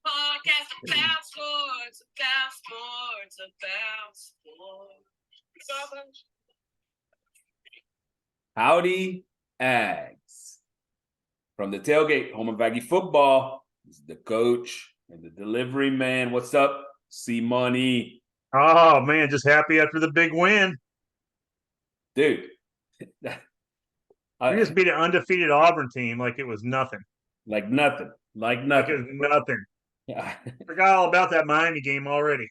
Podcast about sports, about sports, about sports. Howdy, Ags. From the tailgate, home of Aggie football, this is the coach and the delivery man. What's up, C-Money? Oh, man, just happy after the big win. Dude. We just beat an undefeated Auburn team like it was nothing. Like nothing. Like Like nothing. it was nothing. Yeah. Forgot all about that Miami game already.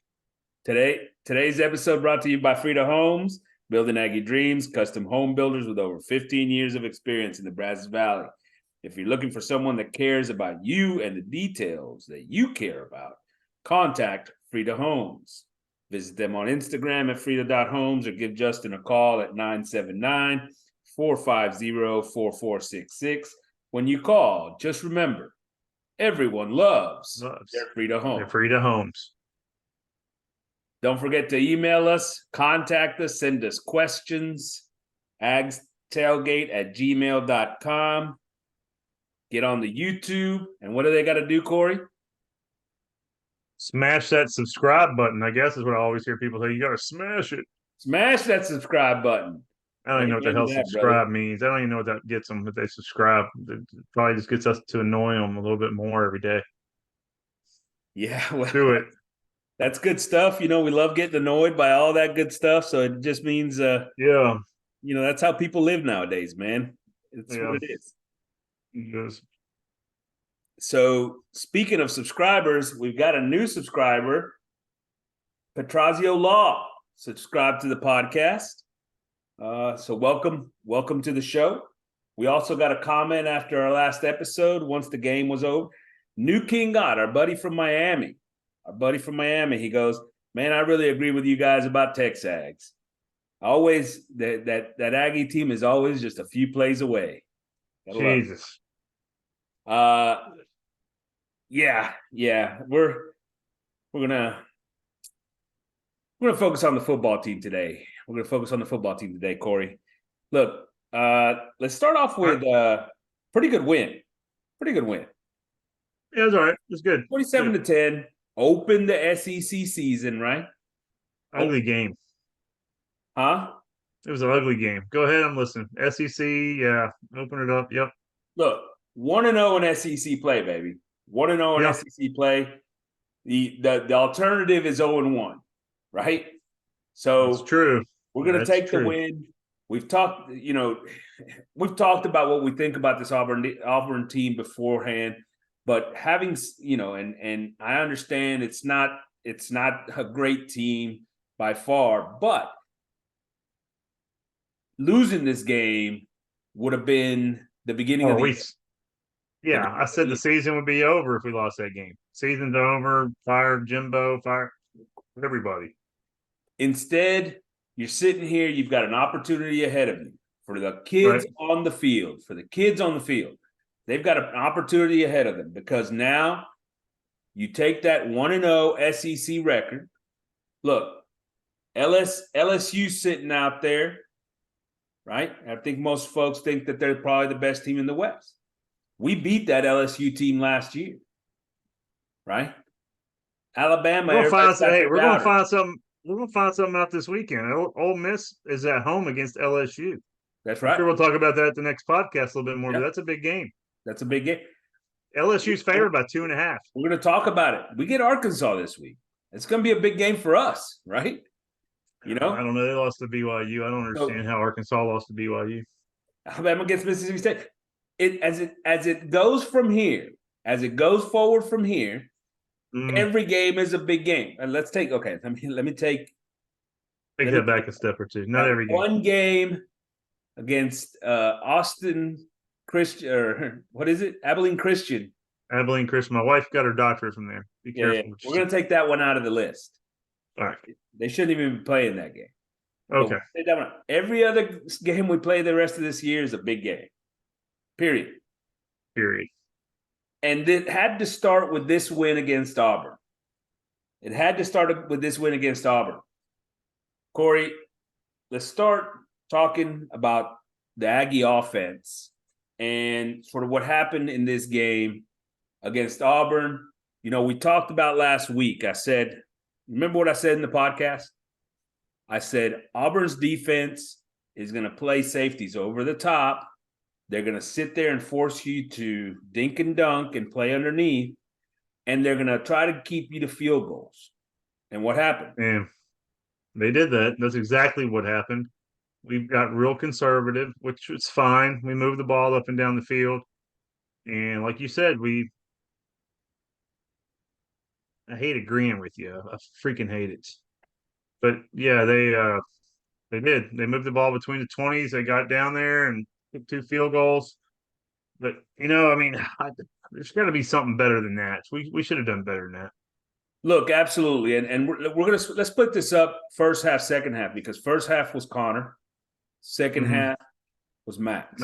Today's episode brought to you by Frida Homes, building Aggie dreams, custom home builders with over 15 years of experience in the Brazos Valley. If you're looking for someone that cares about you and the details that you care about, contact Frida Homes. Visit them on Instagram at frida.homes or give Justin a call at 979-450-4466. When you call, just remember, everyone loves their Frida Homes. Their Frida Homes. Don't forget to email us, contact us, send us questions, agstailgate@gmail.com. Get on the YouTube. And what do they got to do, Corey? Smash that subscribe button, I guess is what I always hear people say. You got to smash it. Smash that subscribe button. I don't even know what the hell subscribe means. I don't even know what that gets them if they subscribe. It probably just gets us to annoy them a little bit more every day. Yeah, well, do it. That's good stuff. You know, we love getting annoyed by all that good stuff. So it just means, yeah, you know, that's how people live nowadays, man. It's what it is. Yes. So speaking of subscribers, we've got a new subscriber, Petrazio Law, subscribe to the podcast. So welcome to the show. We also got a comment after our last episode, once the game was over. New King God, our buddy from Miami, he goes, man, I really agree with you guys about Texas Ags. Always that Aggie team is always just a few plays away. Jesus. Yeah. We're gonna focus on the football team today. Corey. Look, let's start off with pretty good win. Yeah, it's all right. It's good. 27-10. Open the SEC season, right? Ugly game. Huh? It was an ugly game. Go ahead, I'm listening. SEC, yeah. Open it up. Yep. Look, 1-0 in SEC play, baby. 1-0 in SEC play. The alternative is 0-1, right? So it's true. We're going to take the win. We've talked about what we think about this Auburn team beforehand, but having, you know, and I understand it's not a great team by far, but losing this game would have been the beginning of the year. Yeah, I said the season would be over if we lost that game. Season's over. Fire Jimbo. Fire everybody. Instead, you're sitting here. You've got an opportunity ahead of you for the kids on the field. They've got an opportunity ahead of them because now you take that 1-0 SEC record. Look, LSU sitting out there, right? I think most folks think that they're probably the best team in the West. We beat that LSU team last year, right? Alabama. We're going to find something. We're going to find something out this weekend. Ole Miss is at home against LSU. That's right. I'm sure we'll talk about that at the next podcast a little bit more, but that's a big game. That's a big game. LSU's favored by 2.5. We're going to talk about it. We get Arkansas this week. It's going to be a big game for us, right? You know? I don't know. They lost to BYU. I don't understand how Arkansas lost to BYU. Alabama gets Mississippi State. As it goes from here, as it goes forward from here, every game is a big game. And let me take that back a step or two. Not every game. One game against Austin Christian, or what is it? Abilene Christian. Abilene Christian. My wife got her doctorate from there. Be careful. Yeah. We're going to take that one out of the list. All right. They shouldn't even be playing that game. Okay. That one. Every other game we play the rest of this year is a big game. Period. And it had to start with this win against Auburn. Corey, let's start talking about the Aggie offense and sort of what happened in this game against Auburn. we talked about last week. I said, remember what I said in the podcast? I said Auburn's defense is going to play safeties over the top. They're going to sit there and force you to dink and dunk and play underneath, and they're going to try to keep you to field goals. And what happened? And they did that. That's exactly what happened. We got real conservative, which was fine. We moved the ball up and down the field. And like you said, I hate agreeing with you. I freaking hate it. But yeah, they did. They moved the ball between the 20s. They got down there and took 2 field goals. But there's got to be something better than that. We should have done better than that. Look, absolutely, and let's split this up first half, second half, because first half was Connor, second half was Max.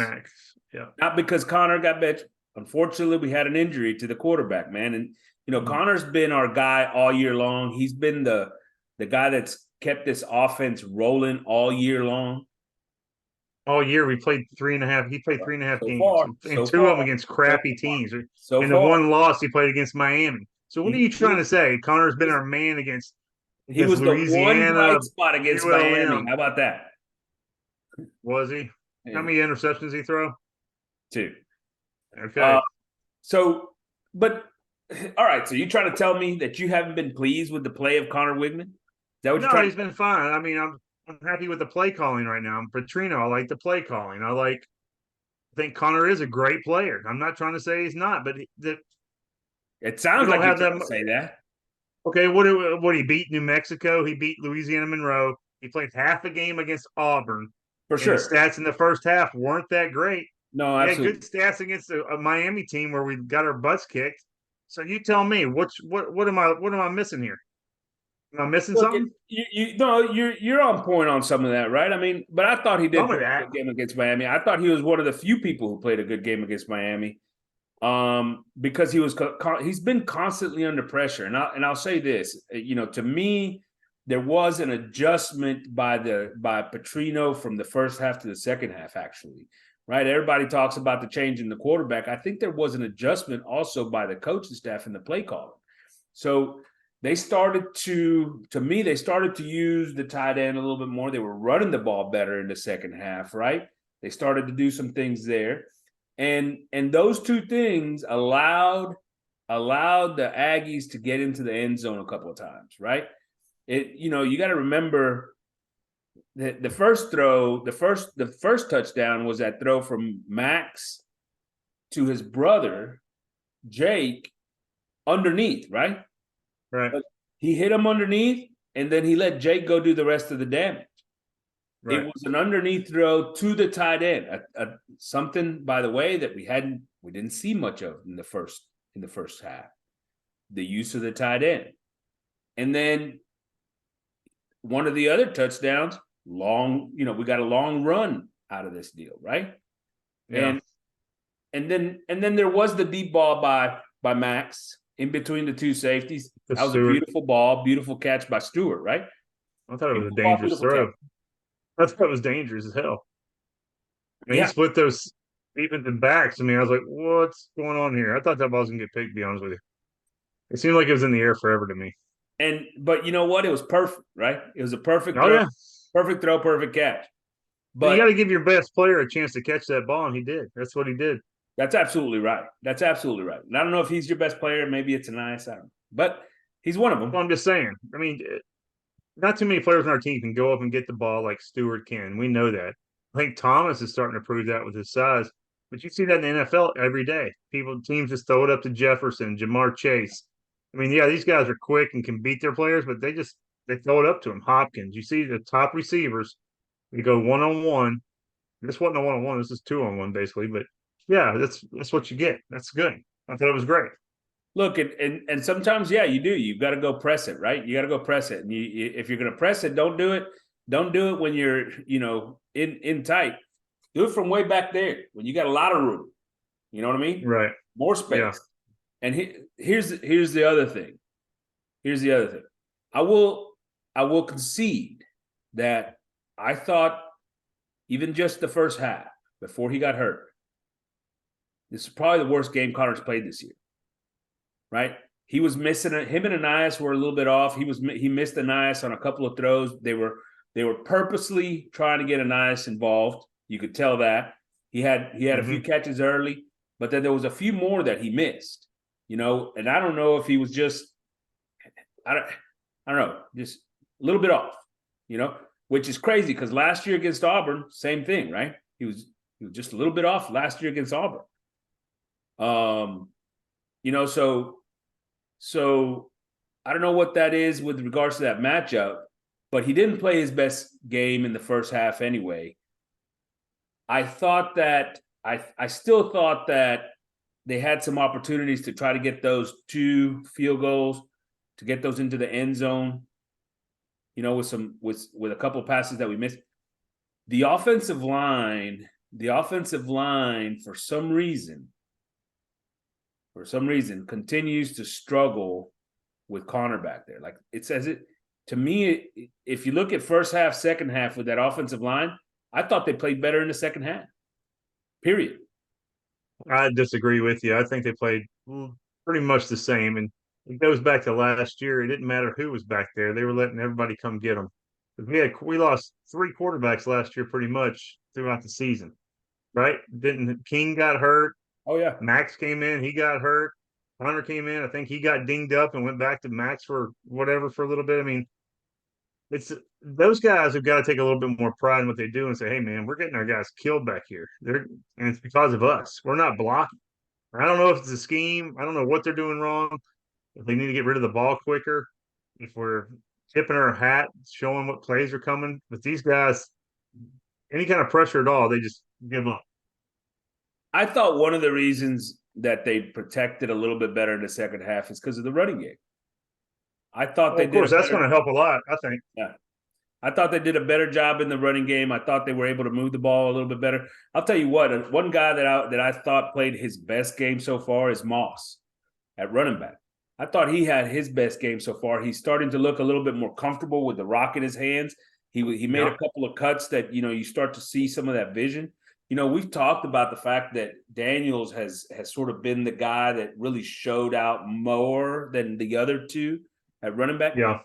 Yeah. Not because Connor got benched. Unfortunately, we had an injury to the quarterback, man, and Connor's been our guy all year long. He's been the guy that's kept this offense rolling all year long. All year we played 3.5. He played 3.5 So games, far, and so 2 of them far. against crappy teams. So and far. the one loss he played against Miami. So what are you trying to say? Connor's been our man against He was Louisiana, the one bright spot against ULM. Miami. How about that? Was he? Yeah. How many interceptions did he throw? 2. Okay. But all right. So you're trying to tell me that you haven't been pleased with the play of Connor Wigman? Is that what you're trying he's been fine. I mean, I'm happy with the play calling right now. I'm Petrino. I like the play calling. I think Connor is a great player. I'm not trying to say he's not, but it sounds like you're trying to say that. Okay, what he beat New Mexico? He beat Louisiana Monroe. He played half a game against Auburn. For sure. His stats in the first half weren't that great. No, He absolutely. had good stats against a Miami team where we got our butts kicked. So you tell me, what am I missing here? Am I missing something? You're on point on some of that, right? I mean, but I thought he did play a good game against Miami. I thought he was one of the few people who played a good game against Miami, because he's been constantly under pressure. And I'll say this, to me, there was an adjustment by Petrino from the first half to the second half, actually. Right? Everybody talks about the change in the quarterback. I think there was an adjustment also by the coaching staff and the play calling. So they started to use the tight end a little bit more. They were running the ball better in the second half, right? They started to do some things there. And those 2 things allowed the Aggies to get into the end zone a couple of times, right? You got to remember the first touchdown was that throw from Max to his brother, Jake, underneath, right? Right. But he hit him underneath, and then he let Jake go do the rest of the damage. Right. It was an underneath throw to the tight end, something, by the way, that we didn't see much of in the first half. The use of the tight end. And then one of the other touchdowns, we got a long run out of this deal, right? Yeah. And then there was the deep ball by Max in between the 2 safeties. That was a beautiful ball, beautiful catch by Stewart, right? I thought it was a dangerous throw. I thought it was dangerous as hell. He split those defensive backs. I was like, what's going on here? I thought that ball was going to get picked, to be honest with you. It seemed like it was in the air forever to me. But you know what? It was perfect, right? It was a perfect throw. Yeah. Perfect throw, perfect catch. But you got to give your best player a chance to catch that ball, and he did. That's what he did. That's absolutely right. And I don't know if he's your best player. Maybe it's an IS. I don't know. But he's one of them. Well, I'm just saying. Not too many players on our team can go up and get the ball like Stewart can. We know that. I think Thomas is starting to prove that with his size. But you see that in the NFL every day. Teams just throw it up to Jefferson, Jamar Chase. These guys are quick and can beat their players, but they throw it up to him. Hopkins. You see the top receivers. They go one-on-one. This wasn't a one-on-one. This is 2-on-1 basically. But yeah, that's what you get. That's good. I thought it was great. Look, and sometimes, you do. You've got to go press it, right? You got to go press it. And if you're going to press it, don't do it. Don't do it when you're, in tight. Do it from way back there when you got a lot of room. You know what I mean? Right. More space. Yeah. And here's the other thing. I will concede that I thought even just the first half before he got hurt, this is probably the worst game Connor's played this year. Right? he was missing it. Him and Anais were a little bit off. He missed Anais on a couple of throws. They were purposely trying to get Anais involved. You could tell that. He had a few catches early, but then there was a few more that he missed. And I don't know if he was just I don't know, just a little bit off, which is crazy because last year against Auburn, same thing, right? He was just a little bit off last year against Auburn. So I don't know what that is with regards to that matchup, but he didn't play his best game in the first half anyway. I still thought that they had some opportunities to try to get those 2 field goals, to get those into the end zone, with a couple of passes that we missed. The offensive line, for some reason, continues to struggle with Connor back there. Like it says it to me. If you look at first half, second half with that offensive line, I thought they played better in the second half. Period. I disagree with you. I think they played pretty much the same, and it goes back to last year. It didn't matter who was back there; they were letting everybody come get them. We lost 3 quarterbacks last year, pretty much throughout the season, right? Didn't King got hurt? Oh yeah, Max came in, he got hurt. Hunter came in, I think he got dinged up and went back to Max for whatever for a little bit. I mean, it's those guys have got to take a little bit more pride in what they do and say, "Hey, man, we're getting our guys killed back here. And it's because of us. We're not blocking." I don't know if it's a scheme. I don't know what they're doing wrong. If they need to get rid of the ball quicker, if we're tipping our hat, showing what plays are coming. But these guys, any kind of pressure at all, they just give up. I thought one of the reasons that they protected a little bit better in the second half is because of the running game. I thought Of course, that's going to help a lot, I think. Yeah. I thought they did a better job in the running game. I thought they were able to move the ball a little bit better. I'll tell you what, one guy that I thought played his best game so far is Moss at running back. I thought he had his best game so far. He's starting to look a little bit more comfortable with the rock in his hands. He made a couple of cuts that, you start to see some of that vision. We've talked about the fact that Daniels has sort of been the guy that really showed out more than the other two at running back. Yeah.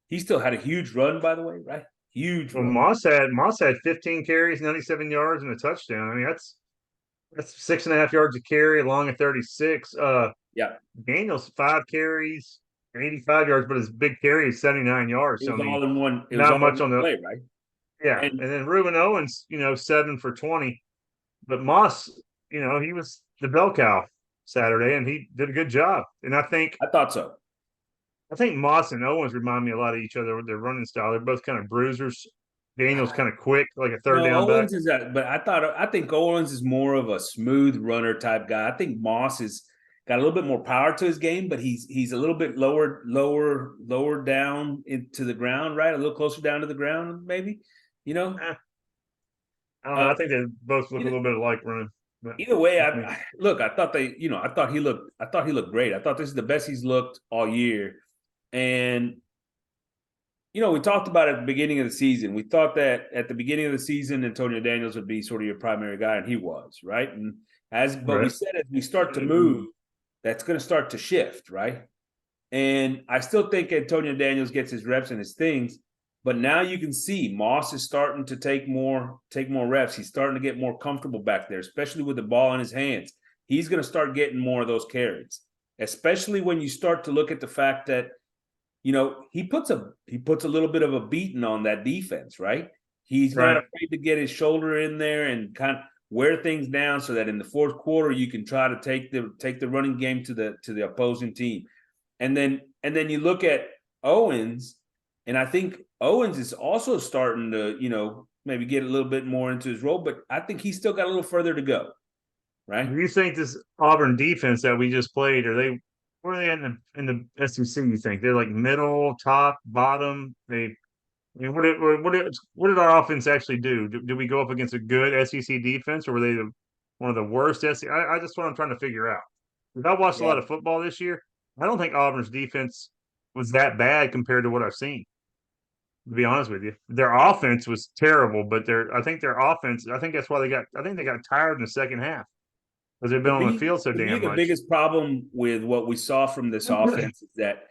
He still had a huge run, by the way, right? Huge Well, run. Moss had 15 carries, 97 yards, and a touchdown. I mean, that's 6.5 yards a carry, along at 36. Yeah. Daniels 5 carries, 85 yards, but his big carry is 79 yards. It was So, all in one. It was not all much in on the play, right? Yeah, and then Reuben Owens, 7 for 20. But Moss, he was the bell cow Saturday, and he did a good job. And I thought so. think Moss and Owens remind me a lot of each other with their running style. They're both kind of bruisers. Daniel's kind of quick, like a third down Owens back. is that, but I think Owens is more of a smooth runner type guy. I think Moss is got a little bit more power to his game, but he's a little bit lower down into the ground, right? A little closer down to the ground, maybe. I don't know. I think they both look a little bit alike running. Either way, I thought he looked great. I thought this is the best he's looked all year. And we talked about it at the beginning of the season. We thought that at the beginning of the season, Antonio Daniels would be sort of your primary guy, and he was, right? But we said as we start to move, that's going to start to shift, right? And I still think Antonio Daniels gets his reps and his things, but now you can see Moss is starting to take more reps. He's starting to get more comfortable back there, especially with the ball in his hands. He's going to start getting more of those carries, especially when you start to look at the fact that he puts a little bit of a beating on that defense, right? He's not afraid to get his shoulder in there and kind of wear things down so that in the fourth quarter you can try to take the running game to the opposing team. And then you look at Owens, and I think Owens is also starting to, maybe get a little bit more into his role, but I think he's still got a little further to go. Right? Do you think this Auburn defense that we just played, where are they in the SEC? You think they're like middle, top, bottom? What did our offense actually do? Did we go up against a good SEC defense, or were they one of the worst SEC? I just what I'm trying to figure out. Because I watched a lot of football this year. I don't think Auburn's defense was that bad compared to what I've seen. To be honest with you, their offense was terrible, but I think that's why they got tired in the second half. because they've been on the field so To me, damn the much. biggest problem with what we saw from this offense is that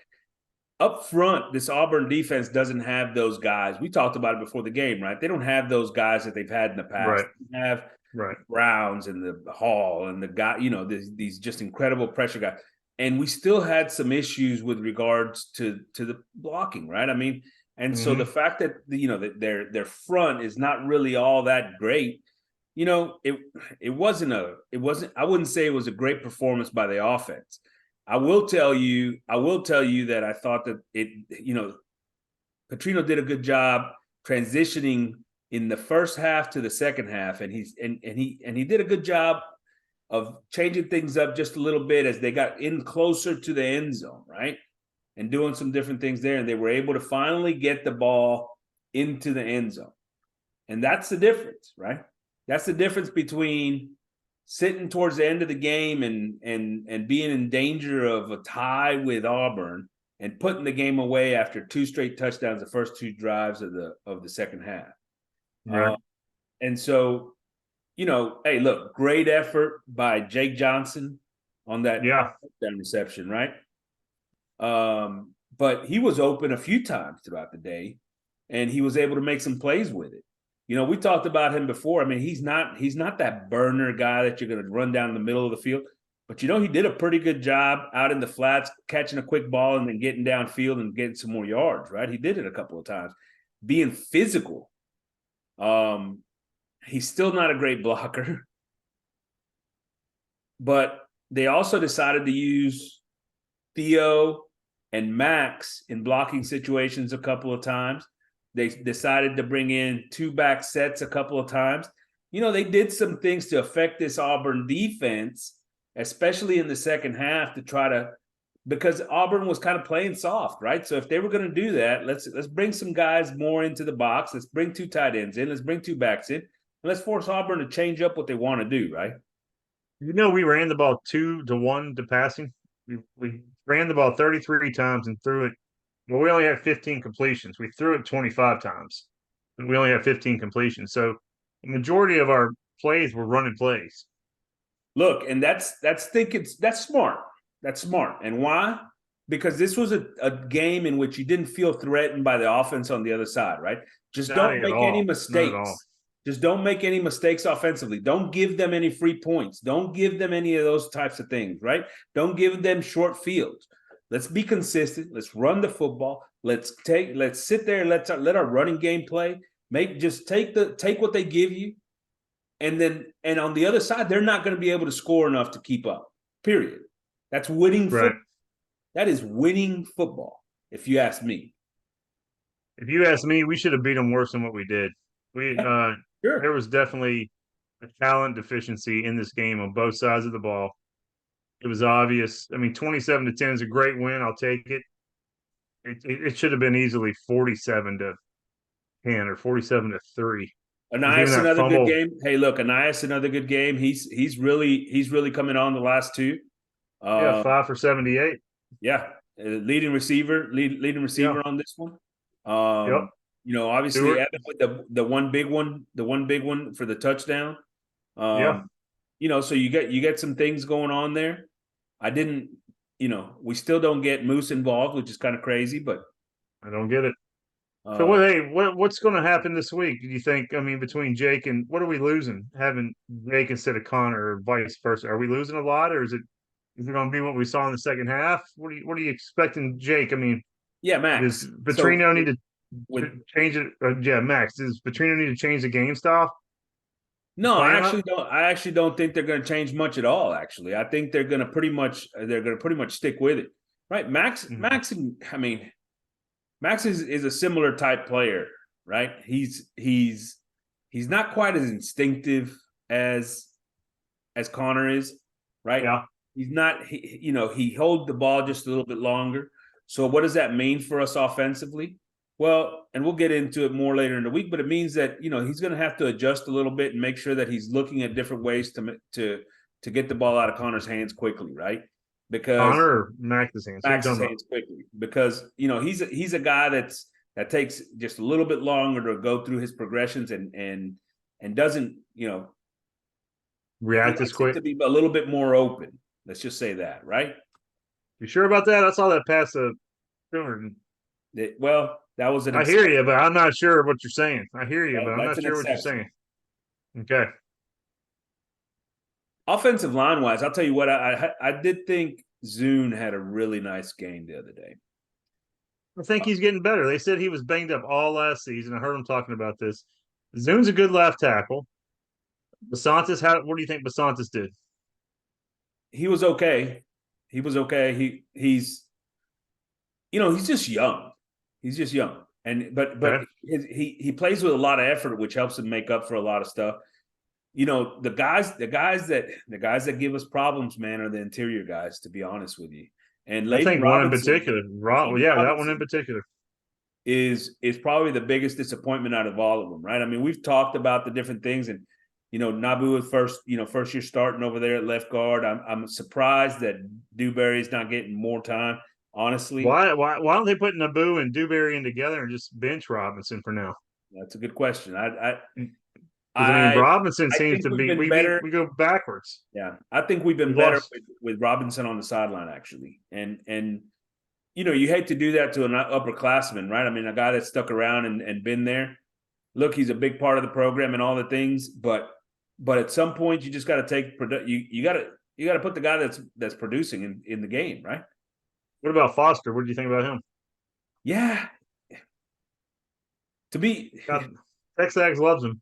up front, this Auburn defense doesn't have those guys. We talked about it before the game, right? They don't have those guys that they've had in the past. Right. They have Right. Browns and the Hall and the guy, these just incredible pressure guys. And we still had some issues with regards to the blocking, right? I mean, and so the fact that that their front is not really all that great, it wasn't I wouldn't say it was a great performance by the offense. I will tell you that I thought that Petrino did a good job transitioning in the first half to the second half, and he did a good job of changing things up just a little bit as they got in closer to the end zone, right? And doing some different things there, and they were able to finally get the ball into the end zone. And that's the difference, right? That's the difference between sitting towards the end of the game and being in danger of a tie with Auburn and putting the game away after 2 straight touchdowns the first 2 drives of the second half. Right. And so, hey, look, great effort by Jake Johnson on that touchdown reception, right? But he was open a few times throughout the day, and he was able to make some plays with it. We talked about him before. I mean, he's not that burner guy that you're going to run down the middle of the field. But, he did a pretty good job out in the flats, catching a quick ball and then getting downfield and getting some more yards, right? He did it a couple of times. Being physical. He's still not a great blocker. But they also decided to use Theo and Max in blocking situations a couple of times. They decided to bring in 2 back sets a couple of times. They did some things to affect this Auburn defense, especially in the second half, to try to, because Auburn was kind of playing soft, right? So if they were going to do that, let's bring some guys more into the box. Let's bring 2 tight ends in. Let's bring 2 backs in. And let's force Auburn to change up what they want to do, right? We ran the ball 2-1 to passing. We ran the ball 33 times and threw it. Well, we only had 15 completions. We threw it 25 times. But we only had 15 completions. So the majority of our plays were running plays. Look, and that's smart. That's smart. And why? Because this was a game in which you didn't feel threatened by the offense on the other side, right? Just don't make any mistakes. Just don't make any mistakes offensively. Don't give them any free points. Don't give them any of those types of things, right? Don't give them short fields. Let's be consistent. Let's run the football. Let's sit there and let our running game play. Take what they give you. And on the other side, they're not going to be able to score enough to keep up. Period. That's winning football. That is winning football, if you ask me. If you ask me, we should have beat them worse than what we did. Sure. There was definitely a talent deficiency in this game on both sides of the ball. It was obvious. I mean, 27-10 is a great win. I'll take it. It should have been easily 47-10 or 47-3. Anias, another good game. Hey, look, Anias, another good game. He's really coming on the last 2. 5 for 78. Yeah, leading receiver on this one. Obviously Stewart. Evan with the one big one for the touchdown. So you get some things going on there. We still don't get Moose involved, which is kind of crazy, but I don't get it. So what's going to happen this week? Do you think? I mean, between Jake and what are we losing? Having Jake instead of Connor, or vice versa? Are we losing a lot, or is it going to be what we saw in the second half? What are you expecting, Jake? I mean, Max. Does Petrino need to change it? Max. Does Petrino need to change the game style? No, I actually don't think they're going to change much at all. Actually, I think they're going to pretty much stick with it. Right, Max. Mm-hmm. Max is a similar type player, right? He's not quite as instinctive as Connor is, right? Yeah. He's not. He holds the ball just a little bit longer. So what does that mean for us offensively? Well, and we'll get into it more later in the week, but it means that he's going to have to adjust a little bit and make sure that he's looking at different ways to get the ball out of Connor's hands quickly, right? Because Connor or Max's hands? Max's hands quickly, because he's a guy that takes just a little bit longer to go through his progressions and doesn't react as quick. To be a little bit more open. Let's just say that, right? You sure about that? I saw that pass to Stewart. Well, that was an. I hear you, but I'm not sure what you're saying. I hear you, but I'm That's not an sure what you're exception. saying. Okay. Offensive line wise, I'll tell you what. I did think Zune had a really nice game the other day. I think he's getting better. They said he was banged up all last season. I heard him talking about this. Zune's a good left tackle. Basantis, what do you think Basantis did? He was okay. He was okay. He's he's just young. He's just young. But Okay. he plays with a lot of effort, which helps him make up for a lot of stuff. The guys that give us problems, man, are the interior guys, to be honest with you. And I Leighton think one in Robinson, particular. That one in particular. is probably the biggest disappointment out of all of them, right? I mean, we've talked about the different things, and Nabu was first year starting over there at left guard. I'm surprised that Dewberry's not getting more time. Honestly, Why don't they put Naboo and Dewberry in together and just bench Robinson for now? that's a good question. Because I mean, Robinson I seems think to we've be been better. we go backwards. Yeah, I think we've been We better lost. with Robinson on the sideline, actually. And you hate to do that to an upperclassman, right? I mean, a guy that's stuck around and been there. Look, he's a big part of the program and all the things, but at some point you just got to take you got to put the guy that's producing in the game, right? What about Foster? What do you think about him? Yeah. To be Texas Ags loves him.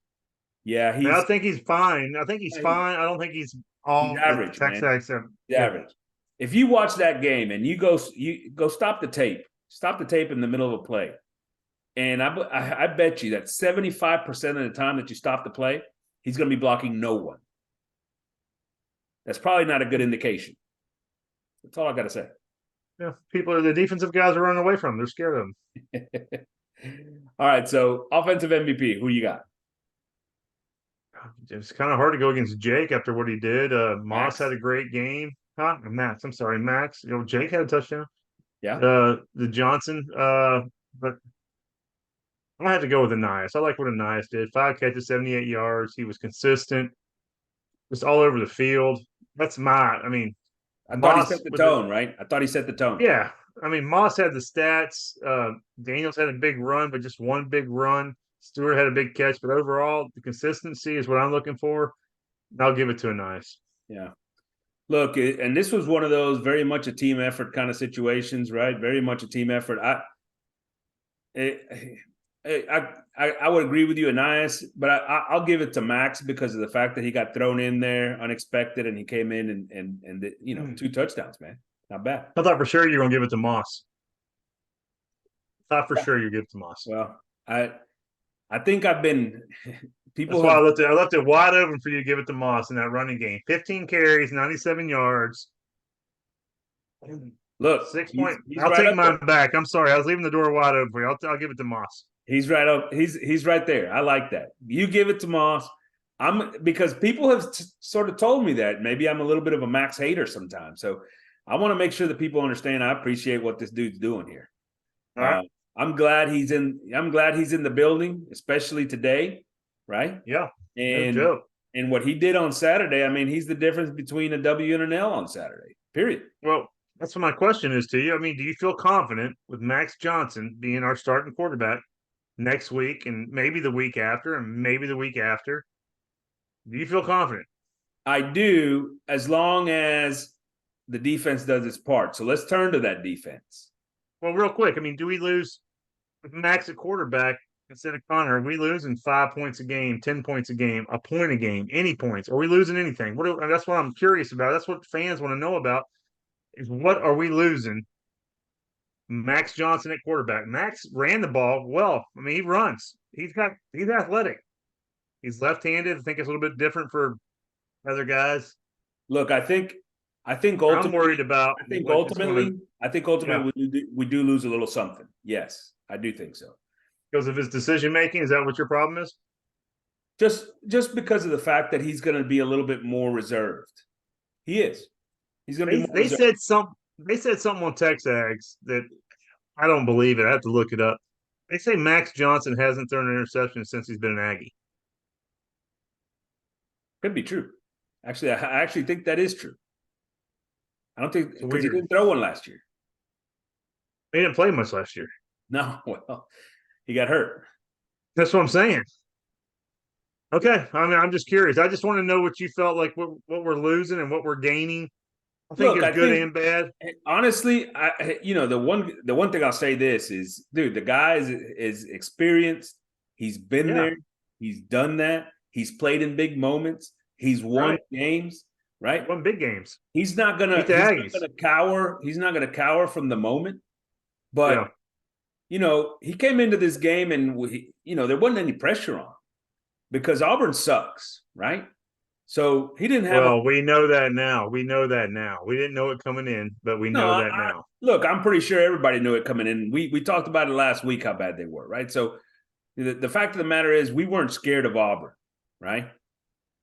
Yeah, I think he's fine. I think he's fine. I don't think he's all average, Texas man. Ags. He's average. If you watch that game and you go stop the tape in the middle of a play, and I bet you that 75% of the time that you stop the play, he's going to be blocking no one. That's probably not a good indication. That's all I got to say. Yeah, the defensive guys are running away from him. They're scared of him. All right, so offensive MVP, who you got? It's kind of hard to go against Jake after what he did. Moss Max? had a great game. Max. I'm sorry, Max. Jake had a touchdown. Yeah. The Johnson. But I had to go with Anias. I like what Anias did. 5 catches, 78 yards. He was consistent, just all over the field. That's I mean, I thought Moss he set the tone, right? I thought he set the tone. Yeah. I mean, Moss had the stats. Daniels had a big run, but just one big run. Stewart had a big catch, but overall, the consistency is what I'm looking for. I'll give it to Anias. Yeah. Look, and this was one of those very much a team effort kind of situations, right? Very much a team effort. I would agree with you, Anias, but I'll give it to Max because of the fact that he got thrown in there unexpected and he came in and 2 touchdowns, man. Not bad. I thought for sure you were going to give it to Moss. Thought for sure you give it to Moss. Well, I think I've been people. That's why I left it wide open for you to give it to Moss in that running game. 15 carries, 97 yards. Look, 6 points. He's I'll right take mine there. back. I'm sorry. I was leaving the door wide open for you. I'll give it to Moss. He's right up. He's right there. I like that. You give it to Moss. Because people have sort of told me that maybe I'm a little bit of a Max hater sometimes. So I want to make sure that people understand I appreciate what this dude's doing here. All right. I'm glad he's in the building, especially today, right? Yeah. And no joke. And what he did on Saturday, I mean, he's the difference between a W and an L on Saturday. Period. Well, that's what my question is to you. I mean, do you feel confident with Max Johnson being our starting quarterback next week and maybe the week after and maybe the week after? Do you feel confident? I do, as long as the defense does its part. So let's turn to that defense. Well, real quick, I mean, do we lose with Max at quarterback instead of Connor? Are we losing 5 points a game, 10 points a game, a point a game, any points? Are we losing anything? That's what I'm curious about. That's what fans want to know about is what are we losing? Max Johnson at quarterback. Max ran the ball well. I mean, he runs. He's athletic. He's left-handed. I think it's a little bit different for other guys. Look, I think ultimately, I'm worried about. I think ultimately we do lose a little something. Yes, I do think so. Because of his decision making, is that what your problem is? Just because of the fact that he's going to be a little bit more reserved. He is. He's going to be. They said something on Texags that I don't believe it. I have to look it up. They say Max Johnson hasn't thrown an interception since he's been an Aggie. Could be true. Actually, I actually think that is true. I don't think because he weird. didn't throw one last year. He didn't play much last year. No, well, he got hurt. That's what I'm saying. Okay, I mean, I'm just curious. I just want to know what you felt like, what we're losing and what we're gaining. I think Look, it's I good think and bad. honestly, the one thing I'll say this is, dude, the guy is experienced. He's been Yeah. there. He's done that. He's played in big moments. He's won games, right? Won big games. He's not gonna cower. He's not gonna cower from the moment. But he came into this game and there wasn't any pressure on him because Auburn sucks, right? So he didn't have. Well, we know that now. We know that now. We didn't know it coming in, but we know that now. Look, I'm pretty sure everybody knew it coming in. We talked about it last week how bad they were, right? So the fact of the matter is we weren't scared of Auburn, right?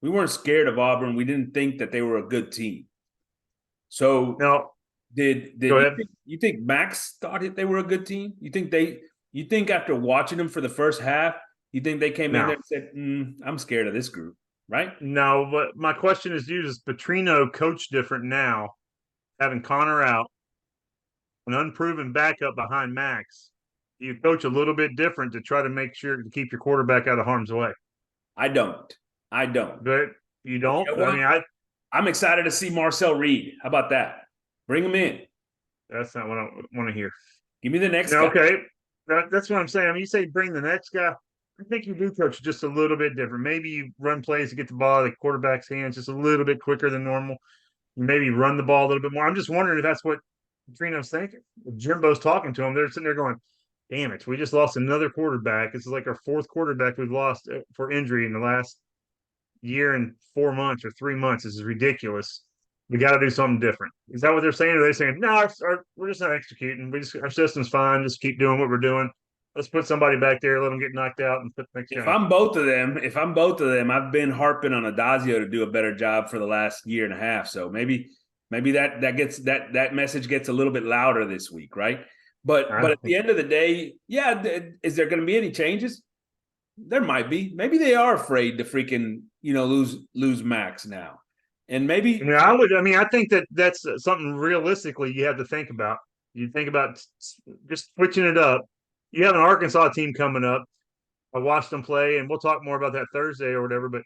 We weren't scared of Auburn. We didn't think that they were a good team. So now, did you think Max thought they were a good team? You think after watching them for the first half, you think they came in there and said, I'm scared of this group, right? No, but my question is, does Petrino coach different now, having Connor out, an unproven backup behind Max? Do you coach a little bit different to try to make sure to keep your quarterback out of harm's way? I don't. But you don't? You know, I mean, I'm excited to see Marcel Reed. How about that? Bring him in. That's not what I want to hear. Give me the next guy. Okay. That's what I'm saying. I mean, you say bring the next guy. I think you do coach just a little bit different. Maybe you run plays to get the ball out of the quarterback's hands just a little bit quicker than normal. You maybe run the ball a little bit more. I'm just wondering if that's what Petrino's thinking. If Jimbo's talking to him, they're sitting there going, damn it, we just lost another quarterback. This is like our fourth quarterback we've lost for injury in the last year and 4 months or 3 months. This is ridiculous. We got to do something different. Is that what they're saying? Or are they saying, no, we're just not executing. Our system's fine. Just keep doing what we're doing. Let's put somebody back there, let them get knocked out, and put the next. If I'm both of them, I've been harping on Adazio to do a better job for the last year and a half. So maybe that message gets a little bit louder this week, right? But at the end of the day, is there going to be any changes? There might be. Maybe they are afraid to freaking lose Max now, and maybe. I think that's something realistically you have to think about. You think about just switching it up. You have an Arkansas team coming up. I watched them play, and we'll talk more about that Thursday or whatever. But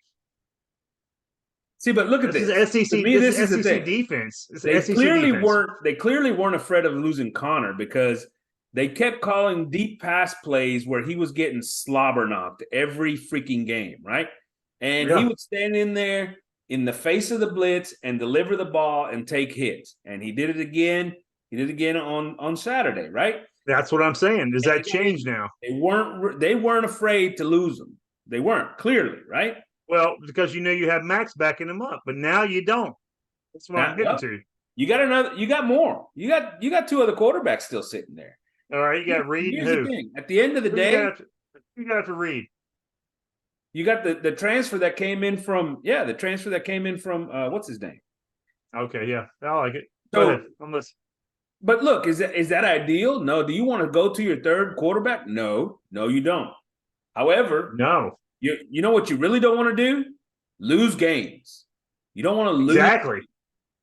look at this. This is SEC. This is SEC defense. They clearly weren't afraid of losing Connor because they kept calling deep pass plays where he was getting slobber knocked every freaking game, right? And he would stand in there in the face of the blitz and deliver the ball and take hits. And he did it again. He did it again on Saturday, right? That's what I'm saying. Does that change now? They weren't afraid to lose them. They weren't, clearly, right? Well, because you have Max backing him up, but now you don't. That's what I'm getting to. You got more. You got two other quarterbacks still sitting there. All right, you got Reed and who? At the end of the day, you got to Reed. You got the transfer that came in from what's his name? Okay, yeah, I like it. Go ahead. I'm listening. But look, is that ideal? No. Do you want to go to your third quarterback? No, you don't. However, no. You know what you really don't want to do? Lose games. You don't want to lose. Exactly.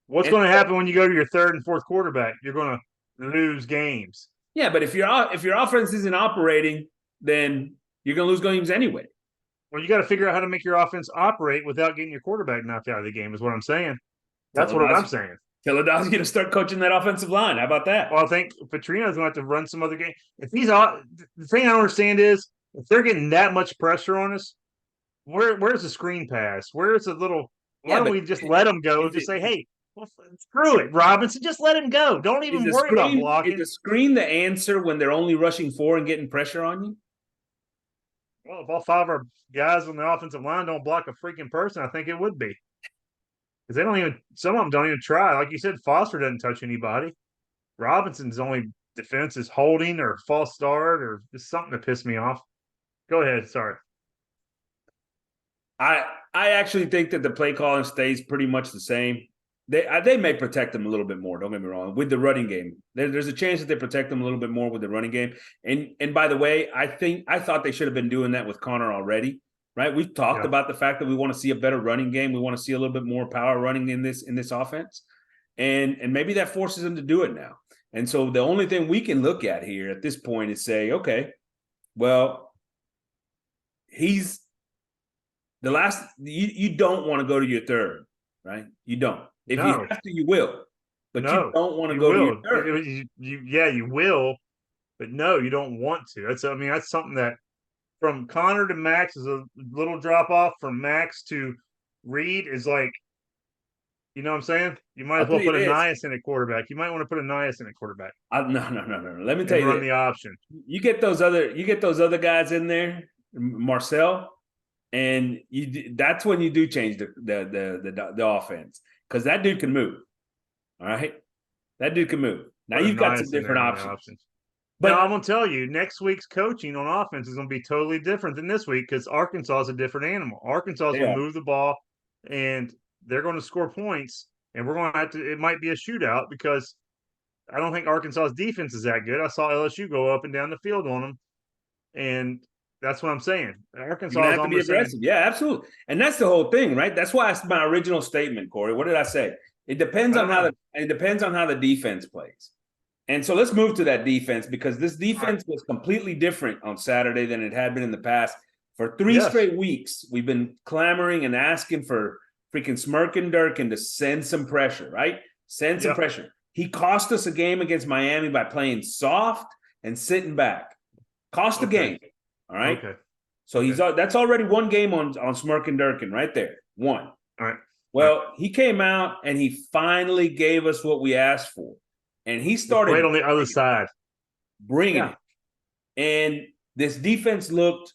What's going to happen when you go to your third and fourth quarterback? You're going to lose games. Yeah, but if your offense isn't operating, then you're going to lose games anyway. Well, you got to figure out how to make your offense operate without getting your quarterback knocked out of the game is what I'm saying. That's what I'm saying. Tell Adazio to start coaching that offensive line. How about that? Well, I think Petrino's going to have to run some other game. The thing I don't understand is if they're getting that much pressure on us, where's the screen pass? Where's the little? Why don't we just let them go and just say, hey, well, screw it, Robinson, just let him go. Don't even worry about blocking. Is the screen the answer when they're only rushing 4 and getting pressure on you? Well, if all 5 of our guys on the offensive line don't block a freaking person, I think it would be. Because some of them don't even try. Like you said, Foster doesn't touch anybody. Robinson's only defense is holding or false start or just something to piss me off. Go ahead. Sorry. I actually think that the play calling stays pretty much the same. They may protect them a little bit more. Don't get me wrong. With the running game, there's a chance that they protect them a little bit more with the running game. And by the way, I thought they should have been doing that with Connor already. right? We've talked Yeah. about the fact that we want to see a better running game. We want to see a little bit more power running in this offense. And maybe that forces them to do it now. And so the only thing we can look at here at this point is say, okay, well, he's the last. You don't want to go to your third, right? You don't. If you No. have to, you will. But you No, don't want to you go to will. your third. You will, but no, you don't want to. That's something that from Connor to Max is a little drop off. From Max to Reed is like, you know what I'm saying? You might I'll as well tell you put a this. Nias in at quarterback. You might want to put a Nias in at quarterback No. Let me tell and you run this. the option. You get those other guys in there, Marcel, and that's when you do change the offense, because that dude can move. All right, that dude can move. Now Put a you've got some Nias in there different and run the options. Now I'm But gonna tell you, next week's coaching on offense is gonna be totally different than this week because Arkansas is a different animal. Arkansas is gonna move the ball and they're going to score points, and we're going to have to. It might be a shootout because I don't think Arkansas's defense is that good. I saw LSU go up and down the field on them, and that's what I'm saying. Arkansas you're gonna is have to be almost aggressive. saying, Yeah, absolutely. And that's the whole thing, right? That's why it's my original statement, Corey. What did I say? It depends on how the defense plays. And so let's move to that defense, because this defense was completely different on Saturday than it had been in the past. For three straight weeks, we've been clamoring and asking for freaking Smirkin Durkin to send some pressure, right? Send some pressure. He cost us a game against Miami by playing soft and sitting back. Cost the game. All right. Okay. So that's already one game on Smirkin Durkin right there. One. All right. Well, he came out and he finally gave us what we asked for. And he started right on the other side, bringing it. And this defense looked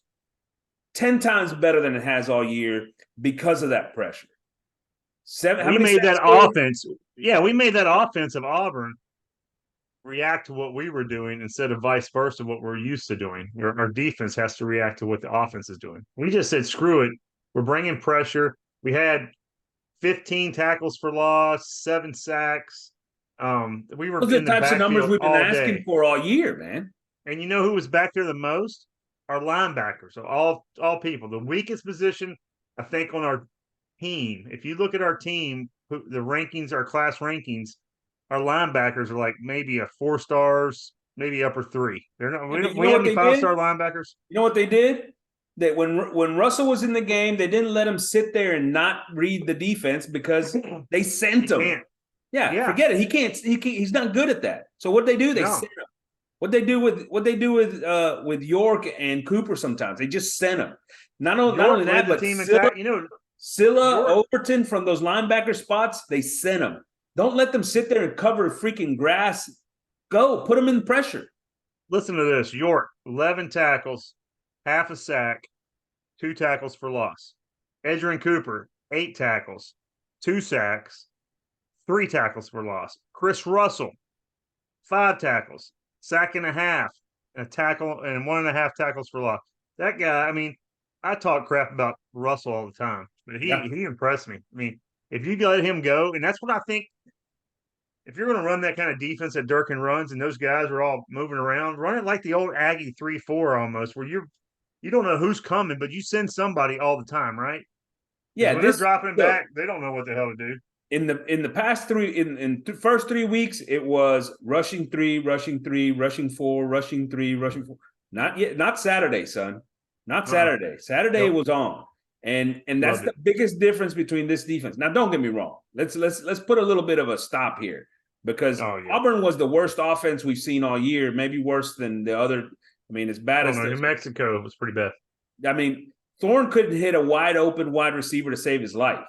10 times better than it has all year because of that pressure. We made that offense. Yeah, we made that offense of Auburn react to what we were doing instead of vice versa, what we're used to doing. Our defense has to react to what the offense is doing. We just said, screw it. We're bringing pressure. We had 15 tackles for loss, 7 sacks. We were those are in the the types of numbers backfield we've been all asking day. for all year, man. And you know who was back there the most? Our linebackers. So all people. The weakest position, I think, on our team. If you look at our team, the rankings, our class rankings, our linebackers are like maybe a 4 stars, maybe upper 3. They're not. We have any 5-star linebackers. You know what they did? That when Russell was in the game, they didn't let him sit there and not read the defense because they sent him. Yeah, forget it. He can't. He's not good at that. So what they do? They sent him. What they do with York and Cooper sometimes, they just send him. Not only that, but Scylla, Overton from those linebacker spots, they sent him. Don't let them sit there and cover freaking grass. Go, put them in pressure. Listen to this. York, 11 tackles, half a sack, 2 tackles for loss. Edgerrin Cooper, 8 tackles, 2 sacks, 3 tackles for loss. Chris Russell, 5 tackles, sack and a half, a tackle, and 1.5 tackles for loss. That guy, I mean, I talk crap about Russell all the time, but he impressed me. I mean, if you let him go, and that's what I think, if you're going to run that kind of defense that Durkin runs and those guys are all moving around, run it like the old Aggie 3-4 almost, where you don't know who's coming, but you send somebody all the time, right? Yeah, when they're dropping back, they don't know what the hell to do. In the past first 3 weeks, it was rushing 3, rushing 3, rushing 4, rushing 3, rushing 4. Not Saturday, son. Not Saturday. Saturday was on. And that's the biggest difference between this defense. Now, don't get me wrong. Let's put a little bit of a stop here, because Auburn was the worst offense we've seen all year, maybe worse than the other. I mean, as bad as New Mexico was pretty bad. I mean, Thorne couldn't hit a wide open wide receiver to save his life.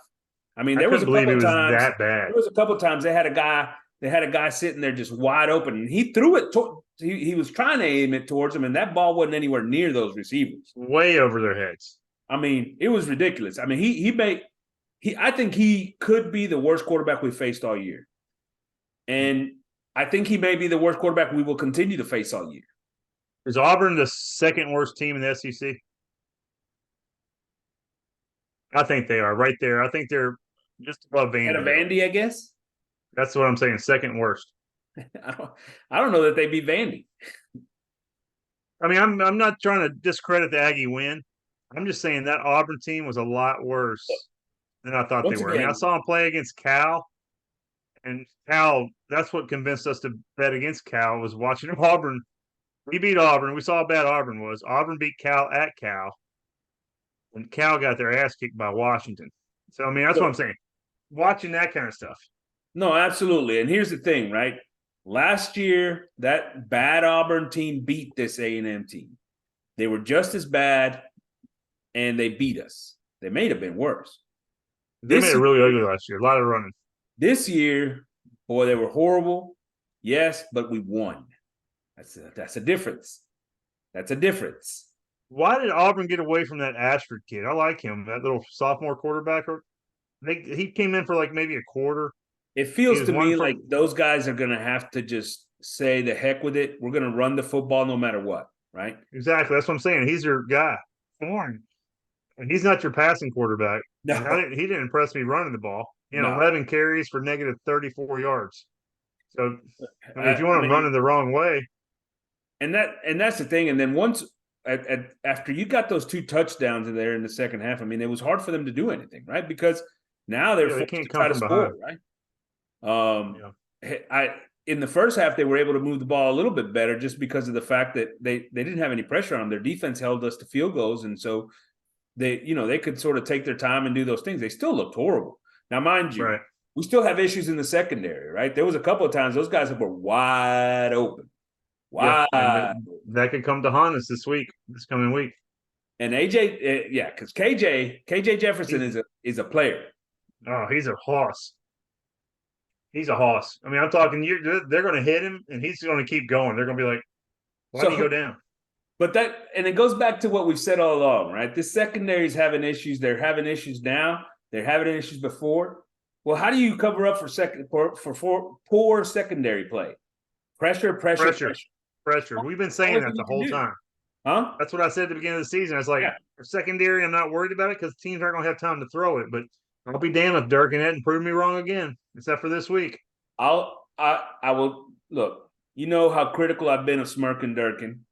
I mean, there was a couple times that bad. There was a couple times they had a guy sitting there just wide open, and he threw it. He was trying to aim it towards him, and that ball wasn't anywhere near those receivers. Way over their heads. I mean, it was ridiculous. I mean, I think he could be the worst quarterback we faced all year, and I think he may be the worst quarterback we will continue to face all year. Is Auburn the second worst team in the SEC? I think they are right there. I think they're just above Vandy. Ahead of Vandy, I guess. That's what I'm saying. Second worst. I don't know that they beat Vandy. I mean, I'm not trying to discredit the Aggie win, I'm just saying that Auburn team was a lot worse than I thought they Once were. I mean, I again, saw them play against Cal, and Cal. That's what convinced us to bet against Cal was watching Auburn. We beat Auburn. We saw how bad Auburn was. Auburn beat Cal at Cal, and Cal got their ass kicked by Washington. So I mean, that's what I'm saying. Watching that kind of stuff. no, absolutely. And here's the thing, right? Last year, that bad Auburn team beat this A&M team. They were just as bad, and they beat us. They may have been worse. They made it really ugly last year. A lot of running. This year, boy, they were horrible. Yes, but we won. That's a difference. That's a difference. Why did Auburn get away from that Ashford kid? I like him, that little sophomore quarterback. He came in for like maybe a quarter. It feels to me like those guys are going to have to just say the heck with it. We're going to run the football no matter what, right? Exactly. That's what I'm saying. He's your guy. Thorne. And he's not your passing quarterback. No. And he didn't impress me running the ball. No. 11 carries for negative 34 yards. So, I mean, if you want him running the wrong way. And that's the thing. And then once after you got those 2 touchdowns in there in the second half, I mean, it was hard for them to do anything, right? Because now they're forced can't to come try to from score, behind. right? In the first half, they were able to move the ball a little bit better just because of the fact that they didn't have any pressure on them. Their defense held us to field goals, and so they could sort of take their time and do those things. They still looked horrible. Now, mind you, Right. we still have issues in the secondary, right? There was a couple of times those guys were wide open. That could come to haunt us this coming week. And AJ, because KJ Jefferson is a player. Oh, he's a hoss. He's a hoss. I mean, I'm talking. They're going to hit him, and he's going to keep going. They're going to be like, "Why did he go down?" But it goes back to what we've said all along, right? This secondary is having issues. They're having issues now. They're having issues before. Well, how do you cover up for poor secondary play? Pressure. We've been saying that the whole time. Huh? That's what I said at the beginning of the season. I was like, for secondary, I'm not worried about it because teams aren't going to have time to throw it. But I'll be damned if Durkin hadn't proved me wrong again, except for this week. I will look. You know how critical I've been of Smirkin Durkin.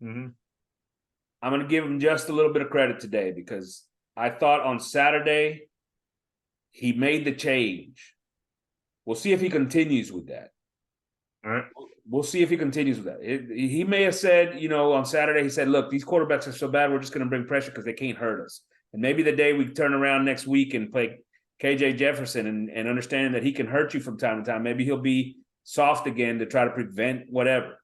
Mm-hmm. I'm going to give him just a little bit of credit today because I thought on Saturday he made the change. We'll see if he continues with that. All right. We'll see if he continues with that. He may have said, on Saturday, he said, look, these quarterbacks are so bad, we're just going to bring pressure because they can't hurt us. And maybe the day we turn around next week and play KJ Jefferson and understanding that he can hurt you from time to time, maybe he'll be soft again to try to prevent whatever.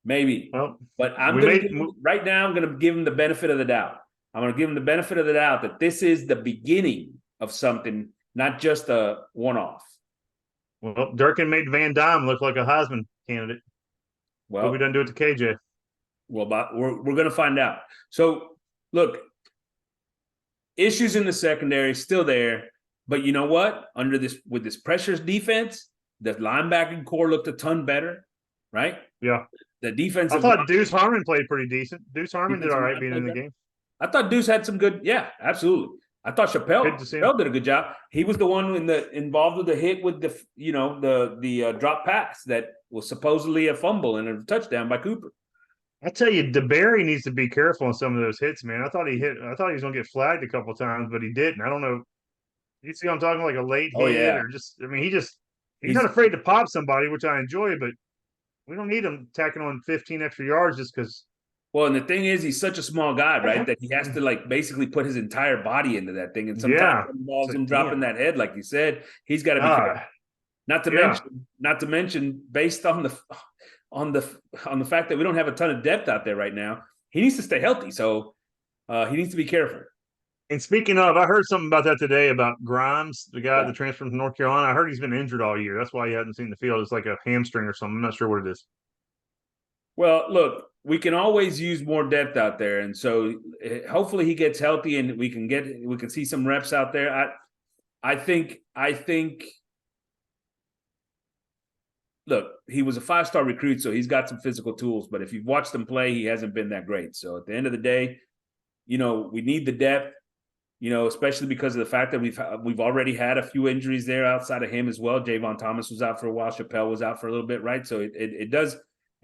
Maybe. Well, but right now, I'm going to give him the benefit of the doubt. I'm going to give him the benefit of the doubt that this is the beginning of something, not just a one-off. Well, Durkin made Van Dime look like a Heisman candidate. Well, we didn't do it to KJ. Well, but we're going to find out. So, look, issues in the secondary still there, but you know what? With this pressures defense, the linebacking core looked a ton better, right? Yeah. The defense. I thought Deuce Harmon played pretty decent. Deuce Harmon did all right being in the game. I thought Deuce had some good. Yeah, absolutely. I thought Chappelle did a good job. He was the one involved with the hit with the drop pass that was supposedly a fumble and a touchdown by Cooper. I tell you, DeBerry needs to be careful on some of those hits, man. I thought he was going to get flagged a couple of times, but he didn't. I don't know. You see, I'm talking like a late hit or just. I mean, he's not afraid to pop somebody, which I enjoy, but we don't need him tacking on 15 extra yards just because. Well, and the thing is, he's such a small guy, right? That he has to basically put his entire body into that thing, and sometimes it involves him dropping that head, like you said. He's got to be careful. Not to mention, based on the fact that we don't have a ton of depth out there right now, he needs to stay healthy. So he needs to be careful. And speaking of, I heard something about that today about Grimes, the guy that transferred from North Carolina. I heard he's been injured all year. That's why he hasn't seen the field. It's like a hamstring or something. I'm not sure what it is. Well, look, we can always use more depth out there, and so hopefully he gets healthy and we can see some reps out there. I think. Look, he was a 5-star recruit, so he's got some physical tools. But if you've watched him play, he hasn't been that great. So at the end of the day, we need the depth. Especially because of the fact that we've already had a few injuries there outside of him as well. Javon Thomas was out for a while. Chappelle was out for a little bit, right? So it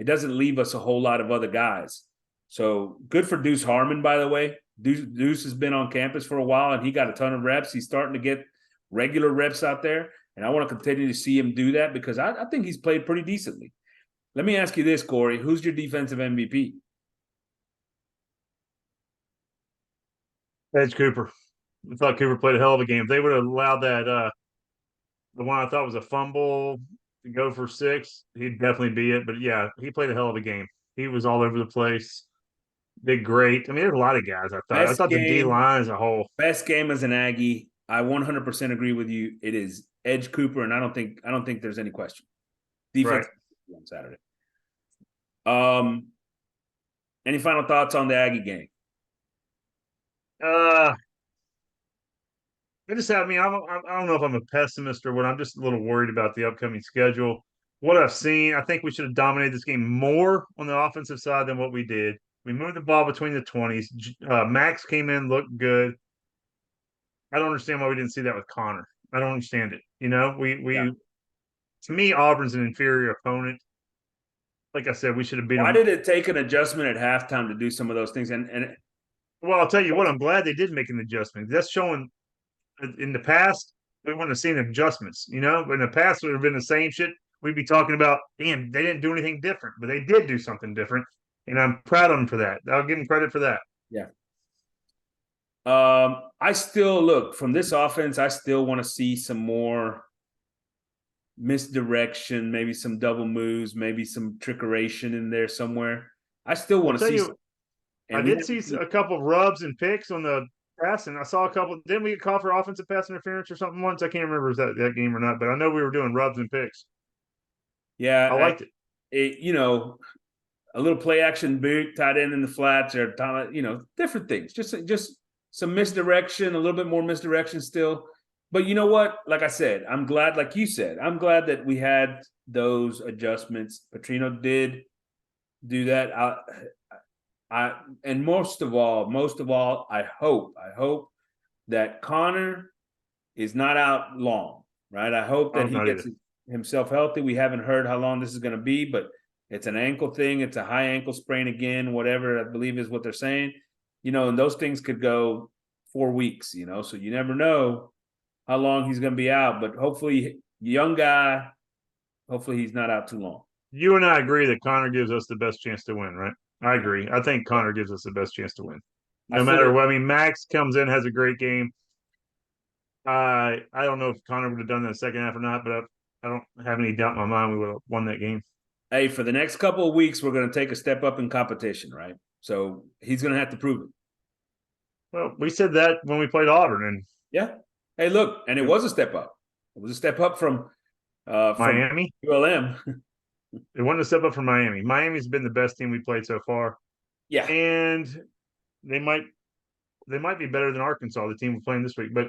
doesn't leave us a whole lot of other guys. So good for Deuce Harmon, by the way. Deuce has been on campus for a while, and he got a ton of reps. He's starting to get regular reps out there, and I want to continue to see him do that because I think he's played pretty decently. Let me ask you this, Corey. Who's your defensive MVP? Edge Cooper. I thought Cooper played a hell of a game. If they would have allowed that the one I thought was a fumble to go for 6, he'd definitely be it. But yeah, he played a hell of a game. He was all over the place. Did great. I mean, there's a lot of guys. I thought the D line as a whole. Best game as an Aggie. I 100% agree with you. It is Edge Cooper, and I don't think there's any question. Defense right. On Saturday. Any final thoughts on the Aggie game? I don't know if I'm a pessimist or what. I'm just a little worried about the upcoming schedule. What I've seen, I think we should have dominated this game more on the offensive side than what we did. We moved the ball between the 20s. Max came in, looked good. I don't understand why we didn't see that with Connor. I don't understand it. You know, to me, Auburn's an inferior opponent. Like I said, we should have beat them. Why did it take an adjustment at halftime to do some of those things? And well, I'll tell you what, I'm glad they did make an adjustment. That's showing in the past, we wouldn't have seen adjustments. You know, in the past, it would have been the same shit. We'd be talking about, damn, they didn't do anything different, but they did do something different. And I'm proud of them for that. I'll give them credit for that. Yeah. I still look from this offense. I still want to see some more misdirection, maybe some double moves, maybe some trickeration in there somewhere. I still want to see. I did see a couple of rubs and picks on the pass, and I saw a couple. Didn't we get called for offensive pass interference or something once? I can't remember if that game or not, but I know we were doing rubs and picks. Yeah, I liked it. You know, a little play action boot, tight end in the flats, or different things. Just some misdirection, a little bit more misdirection still. But you know what? Like I said, I'm glad, like you said, I'm glad that we had those adjustments. Petrino did do that. And most of all, I hope that Connor is not out long, right? I hope that he gets himself healthy. We haven't heard how long this is going to be, but it's an ankle thing. It's a high ankle sprain again, whatever I believe is what they're saying. You know, and those things could go 4 weeks, you know, so you never know how long he's going to be out. But hopefully, young guy, hopefully he's not out too long. You and I agree that Connor gives us the best chance to win, right? I agree. I think Connor gives us the best chance to win. No matter what. I mean, Max comes in, has a great game. I don't know if Connor would have done that in the second half or not, but I don't have any doubt in my mind we would have won that game. Hey, for the next couple of weeks, we're going to take a step up in competition, right? So he's going to have to prove it. Well, we said that when we played Auburn, and yeah. Hey, look, and it was a step up. It was a step up from Miami, ULM. It wasn't a step up from Miami. Miami's been the best team we played so far. Yeah, and they might be better than Arkansas, the team we're playing this week. But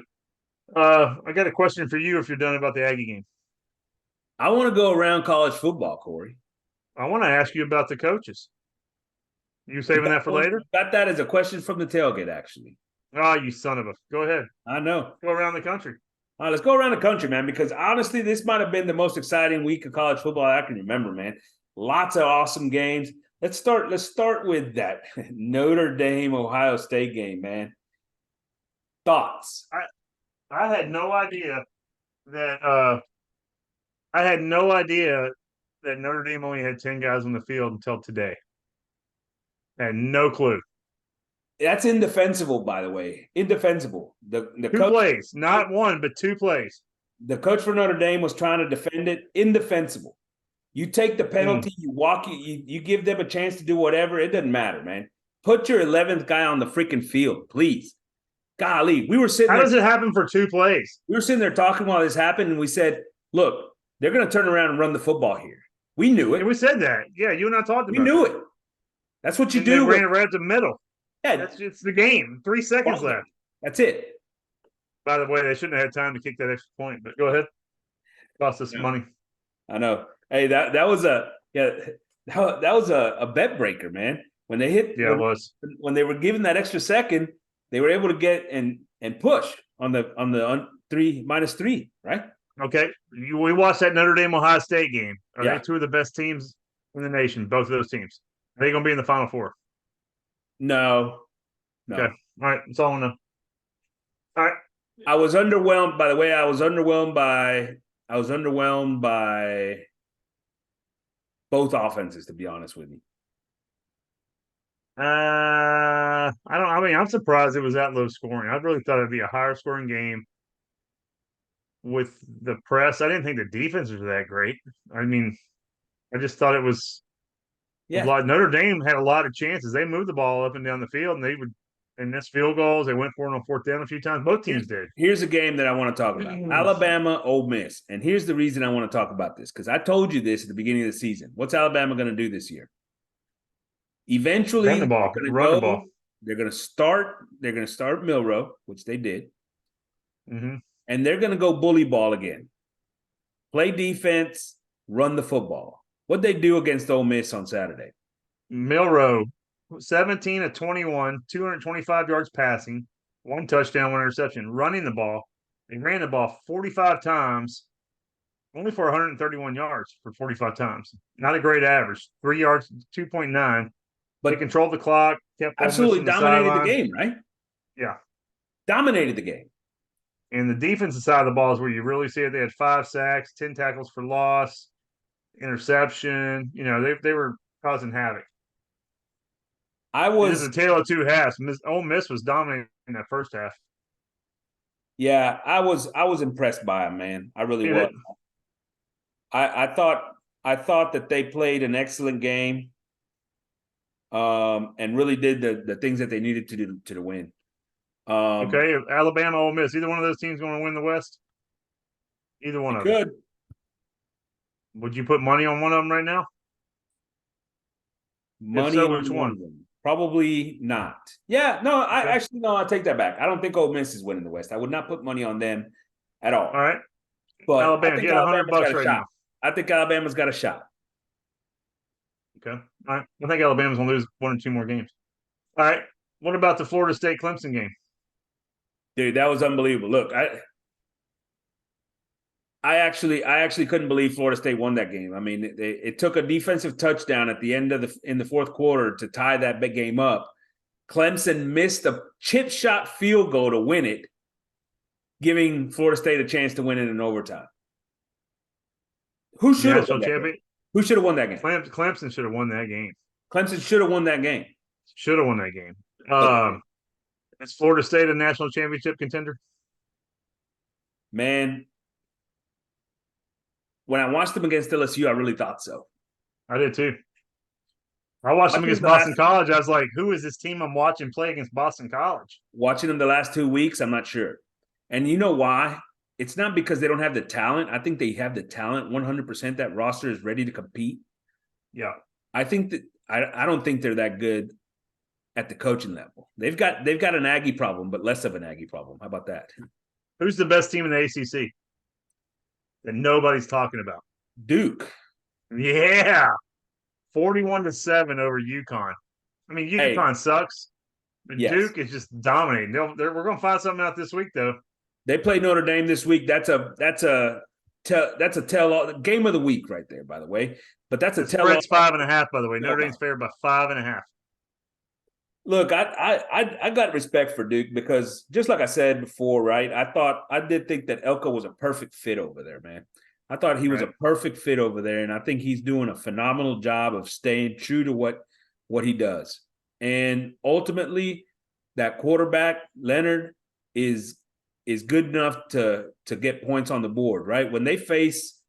I got a question for you if you're done about the Aggie game. I want to go around college football, Corey. I want to ask you about the coaches. You saving that for later? Got that as a question from the tailgate, actually. Oh, you son of a! Go ahead. I know. Go around the country. All right, let's go around the country, man, because honestly, this might have been the most exciting week of college football I can remember, man. Lots of awesome games. Let's start with that Notre Dame Ohio State game, man. Thoughts? I had no idea that Notre Dame only had 10 guys on the field until today. I had no clue. That's indefensible, by the way. Indefensible. The two plays, not one, but 2 plays. The coach for Notre Dame was trying to defend it. Indefensible. You take the penalty, you walk, you give them a chance to do whatever. It doesn't matter, man. Put your 11th guy on the freaking field, please. Golly, we were sitting. How does it happen for 2 plays? We were sitting there talking while this happened, and we said, "Look, they're going to turn around and run the football here." We knew it. And we said that. Yeah, you and I talked about it. We knew it. That's what you do. They ran it right at the middle. Yeah, it's the game. 3 seconds left. That's it. By the way, they shouldn't have had time to kick that extra point. But go ahead. Cost us money. I know. Hey, that was a bet breaker, man. When they hit, it was. When they were given that extra second, they were able to get and push on the -3, right? Okay, we watched that Notre Dame Ohio State game. Are they 2 of the best teams in the nation? Both of those teams. Are they going to be in the Final Four? No. Okay. All right. That's all I know. All right. I was underwhelmed. By the way, I was underwhelmed by both offenses, to be honest with you. I mean, I'm surprised it was that low scoring. I really thought it'd be a higher scoring game with the press. I didn't think the defense was that great. I mean, I just thought it was a Yeah. lot. Notre Dame had a lot of chances. They moved the ball up and down the field, and they would and missed field goals. They went for it on fourth down a few times. Both teams did. Here's a game that I want to talk about. Alabama, Ole Miss. And here's the reason I want to talk about this, because I told you this at the beginning of the season. What's Alabama going to do this year? Eventually, Run the ball. Run the ball. They're going to start Milroe, which they did. Mm-hmm. And they're going to go bully ball again. Play defense, run the football. What'd they do against Ole Miss on Saturday? Milroe, 17 of 21, 225 yards passing, 1 touchdown, 1 interception, running the ball. They ran the ball 45 times, only for 131 yards for 45 times. Not a great average. 3 yards, 2.9. But they controlled the clock, kept absolutely dominated the game, right? Yeah. Dominated the game. And the defensive side of the ball is where you really see it. They had 5 sacks, 10 tackles for loss, interception. You know, they were causing havoc. It was a tale of two halves. Ole Miss was dominating in that first half. Yeah, I was impressed by him, man. I really was. I thought that they played an excellent game, and really did the things that they needed to do to win. Okay, Alabama, Ole Miss. Either one of those teams going to win the West? Either one of them. Could. Would you put money on one of them right now? Money on which one? Probably not. Yeah, no, I take that back. I don't think Ole Miss is winning the West. I would not put money on them at all. All right. But Alabama, I think get $100 right now. I think Alabama's got a shot. Okay. All right. I think Alabama's going to lose 1 or 2 more games. All right. What about the Florida State Clemson game? Dude, that was unbelievable. Look, I actually couldn't believe Florida State won that game. I mean, it took a defensive touchdown at the end of in the fourth quarter to tie that big game up. Clemson missed a chip shot field goal to win it, giving Florida State a chance to win it in overtime. Who should have won that game? Who should have won that game? Clemson should have won that game. Clemson should have won that game. Should have won that game. Is Florida State a national championship contender? Man, when I watched them against LSU, I really thought so. I did too. I watched them against Boston College. I was like, who is this team I'm watching play against Boston College? Watching them the last 2 weeks, I'm not sure. And you know why? It's not because they don't have the talent. I think they have the talent 100%. That roster is ready to compete. Yeah. I think that I don't think they're that good at the coaching level. They've got an Aggie problem, but less of an Aggie problem. How about that? Who's the best team in the ACC that nobody's talking about? Duke. Yeah. 41-7 over UConn. I mean, UConn sucks, but Duke is just dominating. We're going to find something out this week, though. They play Notre Dame this week. That's a tell game of the week right there, by the way. But that's a tell. Spread's 5.5, by the way. Notre Dame's favored by 5.5. Look, I got respect for Duke because just like I said before, right? I did think that Elko was a perfect fit over there, man. I thought he was a perfect fit over there, and I think he's doing a phenomenal job of staying true to what he does. And ultimately, that quarterback, Leonard, is good enough to get points on the board, right? When they face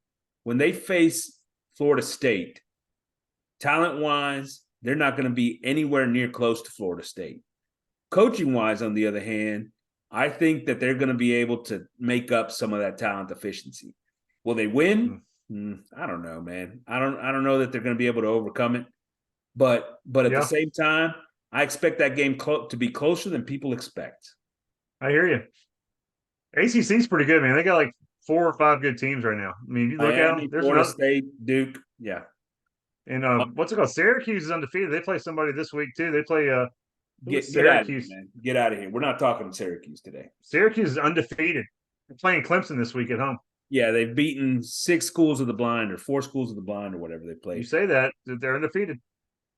Florida State, talent-wise, they're not going to be anywhere near close to Florida State. Coaching-wise, on the other hand, I think that they're going to be able to make up some of that talent deficiency. Will they win? I don't know, man. I don't know that they're going to be able to overcome it. But at the same time, I expect that game to be closer than people expect. I hear you. ACC's pretty good, man. They got like 4 or 5 good teams right now. I mean, you look at them. There's Florida State, Duke, yeah. And what's it called? Syracuse is undefeated. They play somebody this week too. They play Syracuse. Get out of here. We're not talking Syracuse today. Syracuse is undefeated. They're playing Clemson this week at home. Yeah, they've beaten 6 schools of the blind or 4 schools of the blind or whatever they played. You say that they're undefeated.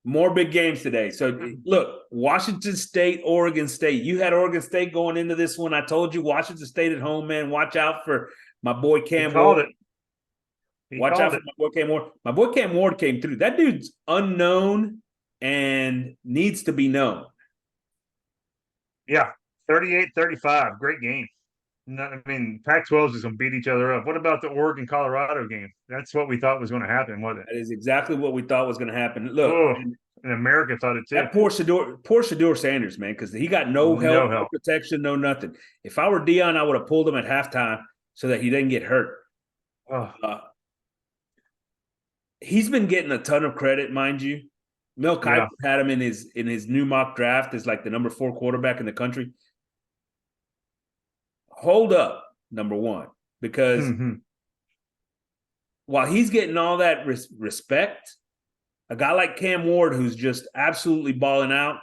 More big games today. So look, Washington State, Oregon State. You had Oregon State going into this one. I told you Washington State at home, man. Watch out for my boy Cam Ward. Watch out for my boy Cam Ward. My boy Cam Ward came through. That dude's unknown and needs to be known. Yeah, 38-35. Great game. I mean, Pac-12 is just going to beat each other up. What about the Oregon-Colorado game? That's what we thought was going to happen, wasn't it? That is exactly what we thought was going to happen. Look, and America thought it too. That poor Shedeur Sanders, man, because he got no help, no protection, no nothing. If I were Dion, I would have pulled him at halftime so that he didn't get hurt. He's been getting a ton of credit, mind you. Mel Kiper had him in his new mock draft as like the number 4 quarterback in the country. Hold up, number one, because while he's getting all that respect, a guy like Cam Ward, who's just absolutely balling out,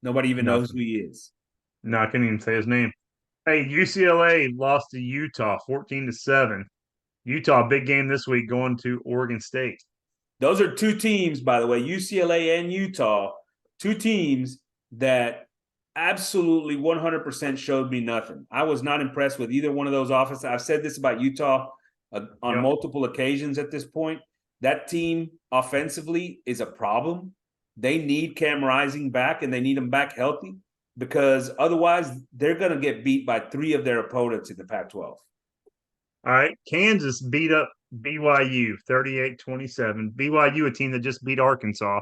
nobody even knows who he is. No, I can't even say his name. Hey, UCLA lost to Utah 14-7. Utah, big game this week, going to Oregon State. Those are 2 teams, by the way, UCLA and Utah, 2 teams that absolutely 100% showed me nothing. I was not impressed with either one of those offenses. I've said this about Utah on multiple occasions at this point. That team offensively is a problem. They need Cam Rising back, and they need him back healthy because otherwise they're going to get beat by 3 of their opponents in the Pac-12. All right. Kansas beat up BYU 38-27. BYU, a team that just beat Arkansas.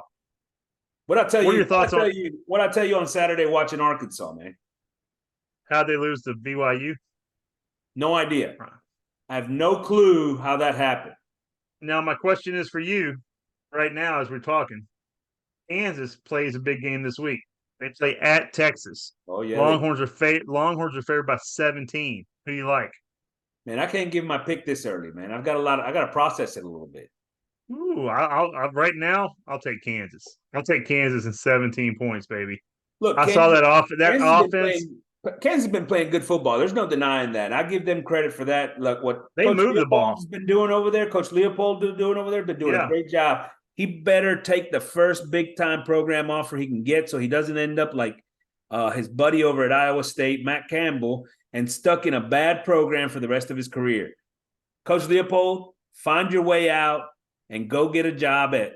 What I tell you on Saturday watching Arkansas, man? How'd they lose to BYU? No idea. I have no clue how that happened. Now, my question is for you right now as we're talking. Kansas plays a big game this week. They play at Texas. Oh, yeah. Longhorns are favored by 17. Who do you like? Man, I can't give my pick this early, man. I got to process it a little bit. Ooh, I'll right now, I'll take Kansas. I'll take Kansas in 17 points, baby. Look, I saw that offense. Kansas has been playing good football. There's no denying that. I give them credit for that. Look, what they Coach moved the ball. Leopold's been doing over there, Coach Leopold doing over there, been doing a great job. He better take the first big-time program offer he can get so he doesn't end up like his buddy over at Iowa State, Matt Campbell, and stuck in a bad program for the rest of his career. Coach Leopold, find your way out and go get a job at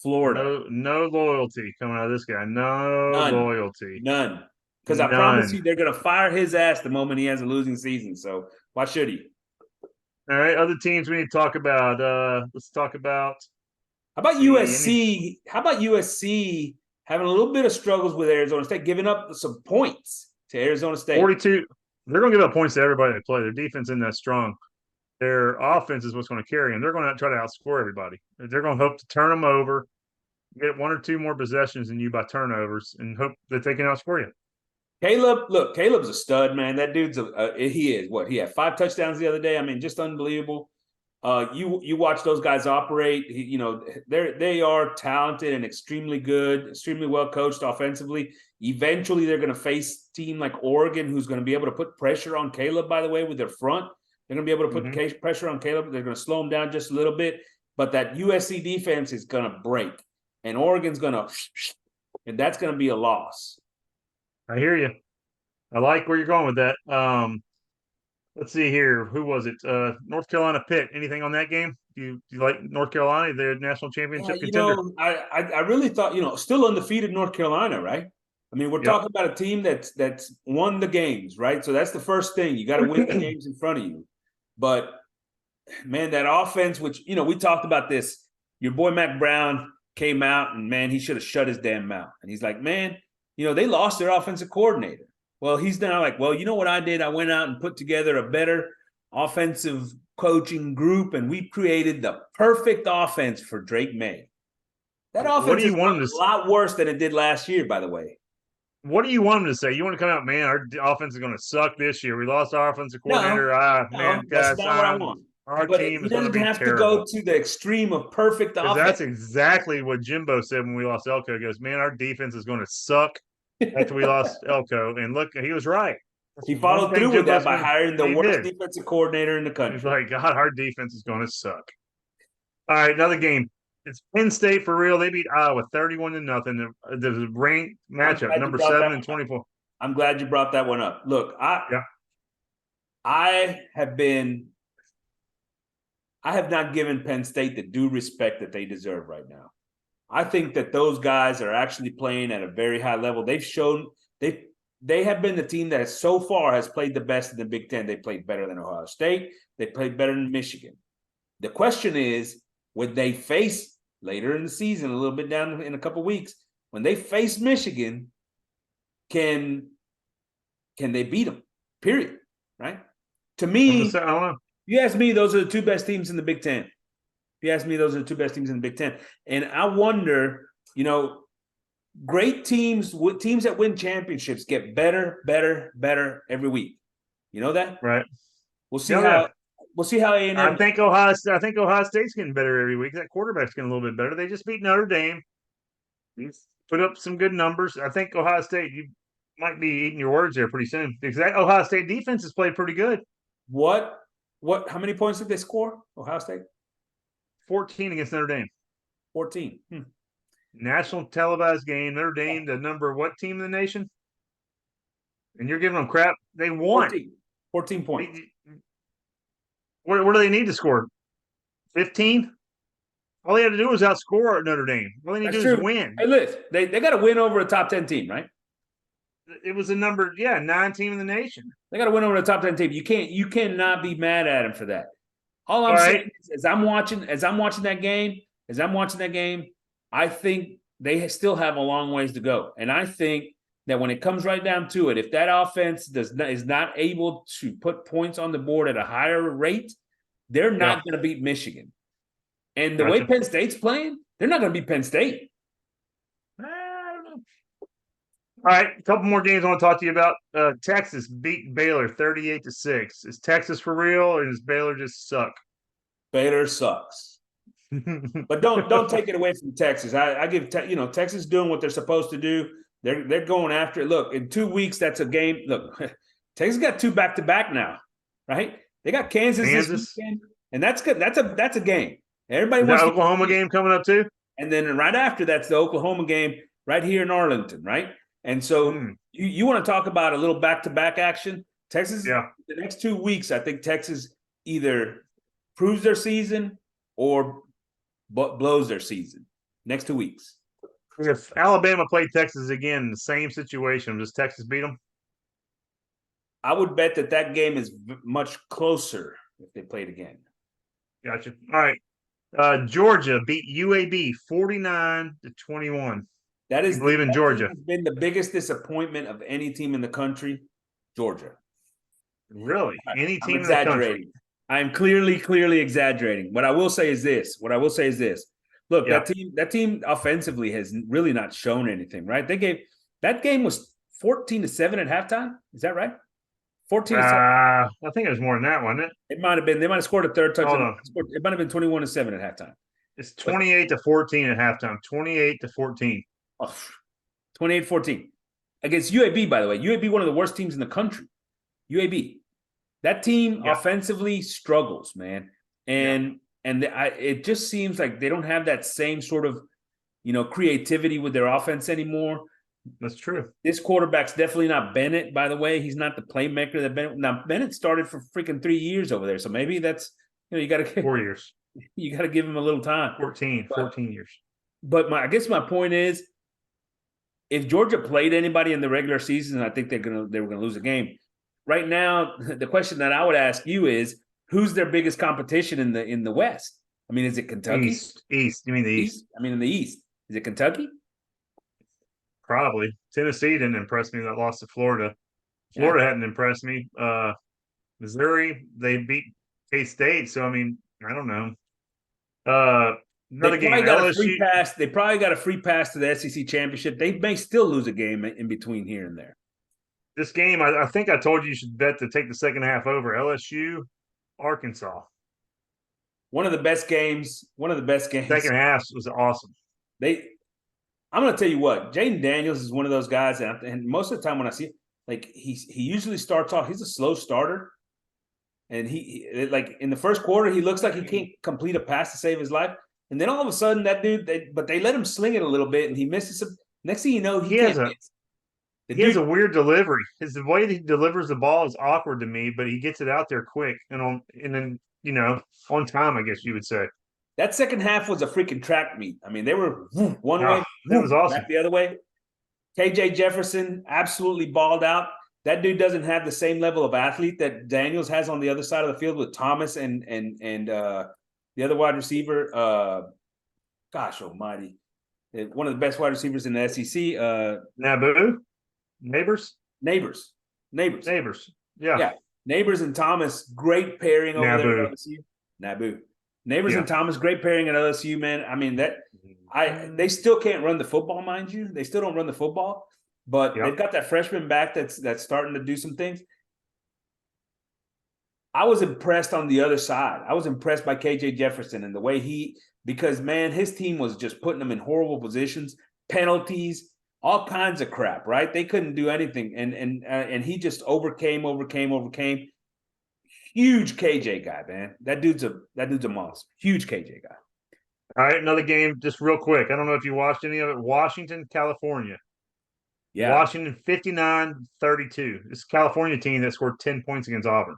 Florida. No loyalty coming out of this guy. Loyalty. None. Because I promise you they're going to fire his ass the moment he has a losing season. So why should he? All right, other teams we need to talk about. Let's talk about. How about USC? How about USC having a little bit of struggles with Arizona State, giving up some points to Arizona State? 42. They're going to give up points to everybody they play. Their defense isn't that strong. Their offense is what's going to carry them. They're going to try to outscore everybody. They're going to hope to turn them over, get 1 or 2 more possessions than you by turnovers, and hope that they can outscore you. Caleb's a stud, man. That dude's he is. What, he had 5 touchdowns the other day. I mean, just unbelievable. You watch those guys operate. They are talented and extremely good, extremely well coached offensively. Eventually, they're going to face a team like Oregon, who's going to be able to put pressure on Caleb. By the way, with their front, they're going to be able to put pressure on Caleb. They're going to slow him down just a little bit. But that USC defense is going to break, and Oregon's going to, and that's going to be a loss. I hear you. I like where you're going with that. Let's see here. Who was it? North Carolina Pitt. Anything on that game? Do you like North Carolina? They're national championship contender. I really thought, still undefeated North Carolina, right? I mean, we're talking about a team that's won the games, right? So that's the first thing. You got to win the games in front of you. But, man, that offense, which, we talked about this. Your boy Mac Brown came out, and, man, he should have shut his damn mouth. And he's like, man, they lost their offensive coordinator. Well, he's now like, well, you know what I did? I went out and put together a better offensive coaching group, and we created the perfect offense for Drake May. That offense is a lot worse than it did last year, by the way. What do you want him to say? You want to come out, man, our offense is going to suck this year. We lost our offensive coordinator. That's not what I want. Our team is going to be terrible. He doesn't have to go to the extreme of perfect offense. That's exactly what Jimbo said when we lost Elko. He goes, man, our defense is going to suck after we lost Elko. And look, he was right. He followed through with that by hiring the worst defensive coordinator in the country. He's like, God, our defense is going to suck. All right, another game. It's Penn State for real. They beat Iowa 31-0. The ranked matchup, number 7 and 24. I'm glad you brought that one up. Look, I have not given Penn State the due respect that they deserve right now. I think that those guys are actually playing at a very high level. They've shown they have been the team that so far has played the best in the Big Ten. They played better than Ohio State. They played better than Michigan. The question is, when they face later in the season, a little bit down in a couple of weeks, when they face Michigan, can they beat them? Period. Right? To me, I don't know. You ask me, those are the two best teams in the Big Ten. And I wonder, great teams that win championships get better every week. You know that? Right. We'll see how A&M. I think Ohio State's getting better every week. That quarterback's getting a little bit better. They just beat Notre Dame. He's put up some good numbers. I think Ohio State, you might be eating your words there pretty soon, because that Ohio State defense has played pretty good. How many points did they score, Ohio State? 14 against Notre Dame. 14. National televised game. Notre Dame, the number what team in the nation? And you're giving them crap. They won. 14 points. What do they need to score? 15? All they had to do was outscore Notre Dame. All they need to do is win. Hey, listen, they got to win over a top 10 team, right? It was a number, 9 team in the nation. They got to win over the top 10 team. You cannot be mad at them for that. All I'm saying is, as I'm watching that game, I think they still have a long ways to go. And I think that when it comes right down to it, if that offense is not able to put points on the board at a higher rate, they're not going to beat Michigan. And the way Penn State's playing, they're not going to beat Penn State. I don't know. All right, a couple more games I want to talk to you about. Texas beat Baylor 38-6. Is Texas for real, or does Baylor just suck? Baylor sucks. But don't take it away from Texas. I give Texas doing what they're supposed to do. They're going after it. Look, in 2 weeks, that's a game. Look, Texas got 2 back-to-back now, right? They got Kansas this weekend, and that's good. That's a game. Everybody wants the Oklahoma game coming up too. And then right after that's the Oklahoma game right here in Arlington, right? And so you want to talk about a little back-to-back action? Texas, the next 2 weeks, I think Texas either proves their season or blows their season. Next 2 weeks. If Alabama played Texas again in the same situation, does Texas beat them? I would bet that game is much closer if they played again. Gotcha. All right. Georgia beat UAB 49-21. That is, believe in Georgia. Has been the biggest disappointment of any team in the country. Georgia. Really? Any team in the country? I'm clearly exaggerating. What I will say is this. Look, that team offensively has really not shown anything, right? That game was 14-7 at halftime. Is that right? 14-7. I think it was more than that, wasn't it? It might have been. They might have scored a third touchdown. It might have been 21-7 at halftime. It's 28-14 at halftime. 28-14. 28-14 against UAB. By the way, UAB, one of the worst teams in the country. UAB, that team offensively struggles, man, and it just seems like they don't have that same sort of creativity with their offense anymore. That's true. This quarterback's definitely not Bennett, by the way. He's not the playmaker that Bennett. Now, Bennett started for freaking 3 years over there, so maybe that's you got to 4 years. You got to give him a little time. 14 years. But I guess my point is, if Georgia played anybody in the regular season, I think they were gonna lose a game. Right now, the question that I would ask you is, who's their biggest competition in the West? I mean, is it Kentucky? East. You mean the East? I mean, in the East, is it Kentucky? Probably. Tennessee didn't impress me. That lost to Florida. Florida hadn't impressed me. Missouri, they beat K-State. So I mean, I don't know. Another game. They probably got a free pass to the SEC championship. They may still lose a game in between here and there. This game, I think I told you should bet to take the second half over. LSU, Arkansas. One of the best games. Second half was awesome. I'm going to tell you what, Jaden Daniels is one of those guys, and most of the time when I see it, he usually starts off, he's a slow starter, and he in the first quarter, he looks like he can't complete a pass to save his life, And then all of a sudden, that dude, they let him sling it a little bit, and he misses some. Next thing you know, he can't miss. He has a weird delivery. The way that he delivers the ball is awkward to me, but he gets it out there quick and then on time, I guess you would say. That second half was a freaking track meet. I mean, they were one way, that was awesome. back the other way. KJ Jefferson absolutely balled out. That dude doesn't have the same level of athlete that Daniels has on the other side of the field with Thomas and the other wide receiver. Gosh almighty. One of the best wide receivers in the SEC. Naboo? Neighbors. Yeah. Neighbors and Thomas, great pairing over there at LSU. Naboo. Neighbors and Thomas, great pairing at LSU, man. I mean, they still can't run the football, mind you. They still don't run the football, but they've got that freshman back that's starting to do some things. I was impressed on the other side. I was impressed by KJ Jefferson and the way because man, his team was just putting them in horrible positions, penalties, all kinds of crap, right? They couldn't do anything. And he just overcame. Huge KJ guy, man. That dude's a monster. Huge KJ guy. All right, another game, just real quick. I don't know if you watched any of it. Washington, California. Yeah. Washington 59-32. This California team that scored 10 points against Auburn.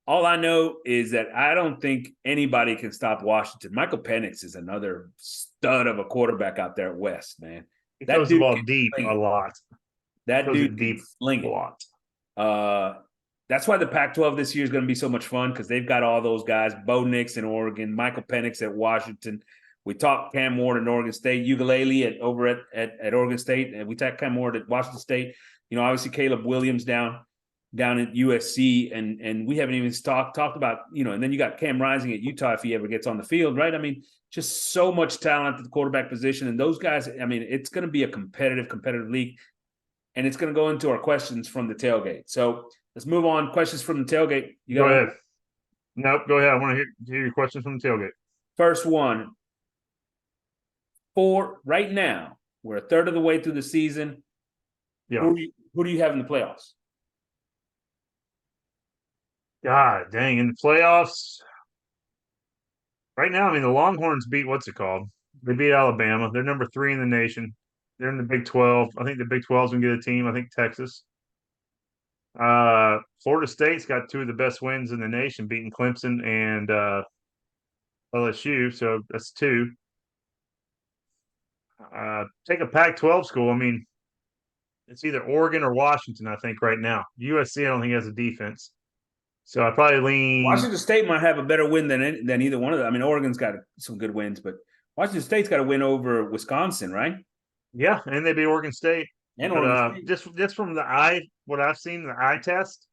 All I know is that I don't think anybody can stop Washington. Michael Penix is another stud of a quarterback out there at West, man. He throws the ball deep a lot. That dude deep sling a lot. That's why the Pac-12 this year is going to be so much fun because they've got all those guys. Bo Nix in Oregon, Michael Penix at Washington. We talked Cam Ward at Oregon State, Ugalele over at Oregon State, and we talked Cam Ward at Washington State. Obviously Caleb Williams down at USC, and we haven't even talked about, and then you got Cam Rising at Utah if he ever gets on the field, right? I mean, just so much talent at the quarterback position, and those guys, I mean, it's going to be a competitive league, and it's going to go into our questions from the tailgate. So let's move on. Questions from the tailgate. Go ahead. Nope, go ahead. I want to hear your questions from the tailgate. First one. For right now, we're a third of the way through the season. Yeah. Who do you have in the playoffs? God dang, in the playoffs. Right now, I mean, the Longhorns beat what's it called? They beat Alabama. They're number 3 in the nation. They're in the Big 12. I think the Big 12 is going to get a team. I think Texas. Florida State's got 2 of the best wins in the nation, beating Clemson and LSU. So that's 2. Take a Pac-12 school. I mean, it's either Oregon or Washington, I think, right now. USC, I don't think has a defense. So I probably lean. Washington State might have a better win than either one of them. I mean, Oregon's got some good wins, but Washington State's got a win over Wisconsin, right? Yeah, and they beat Oregon State. And Oregon State. Just from what I've seen, the eye test,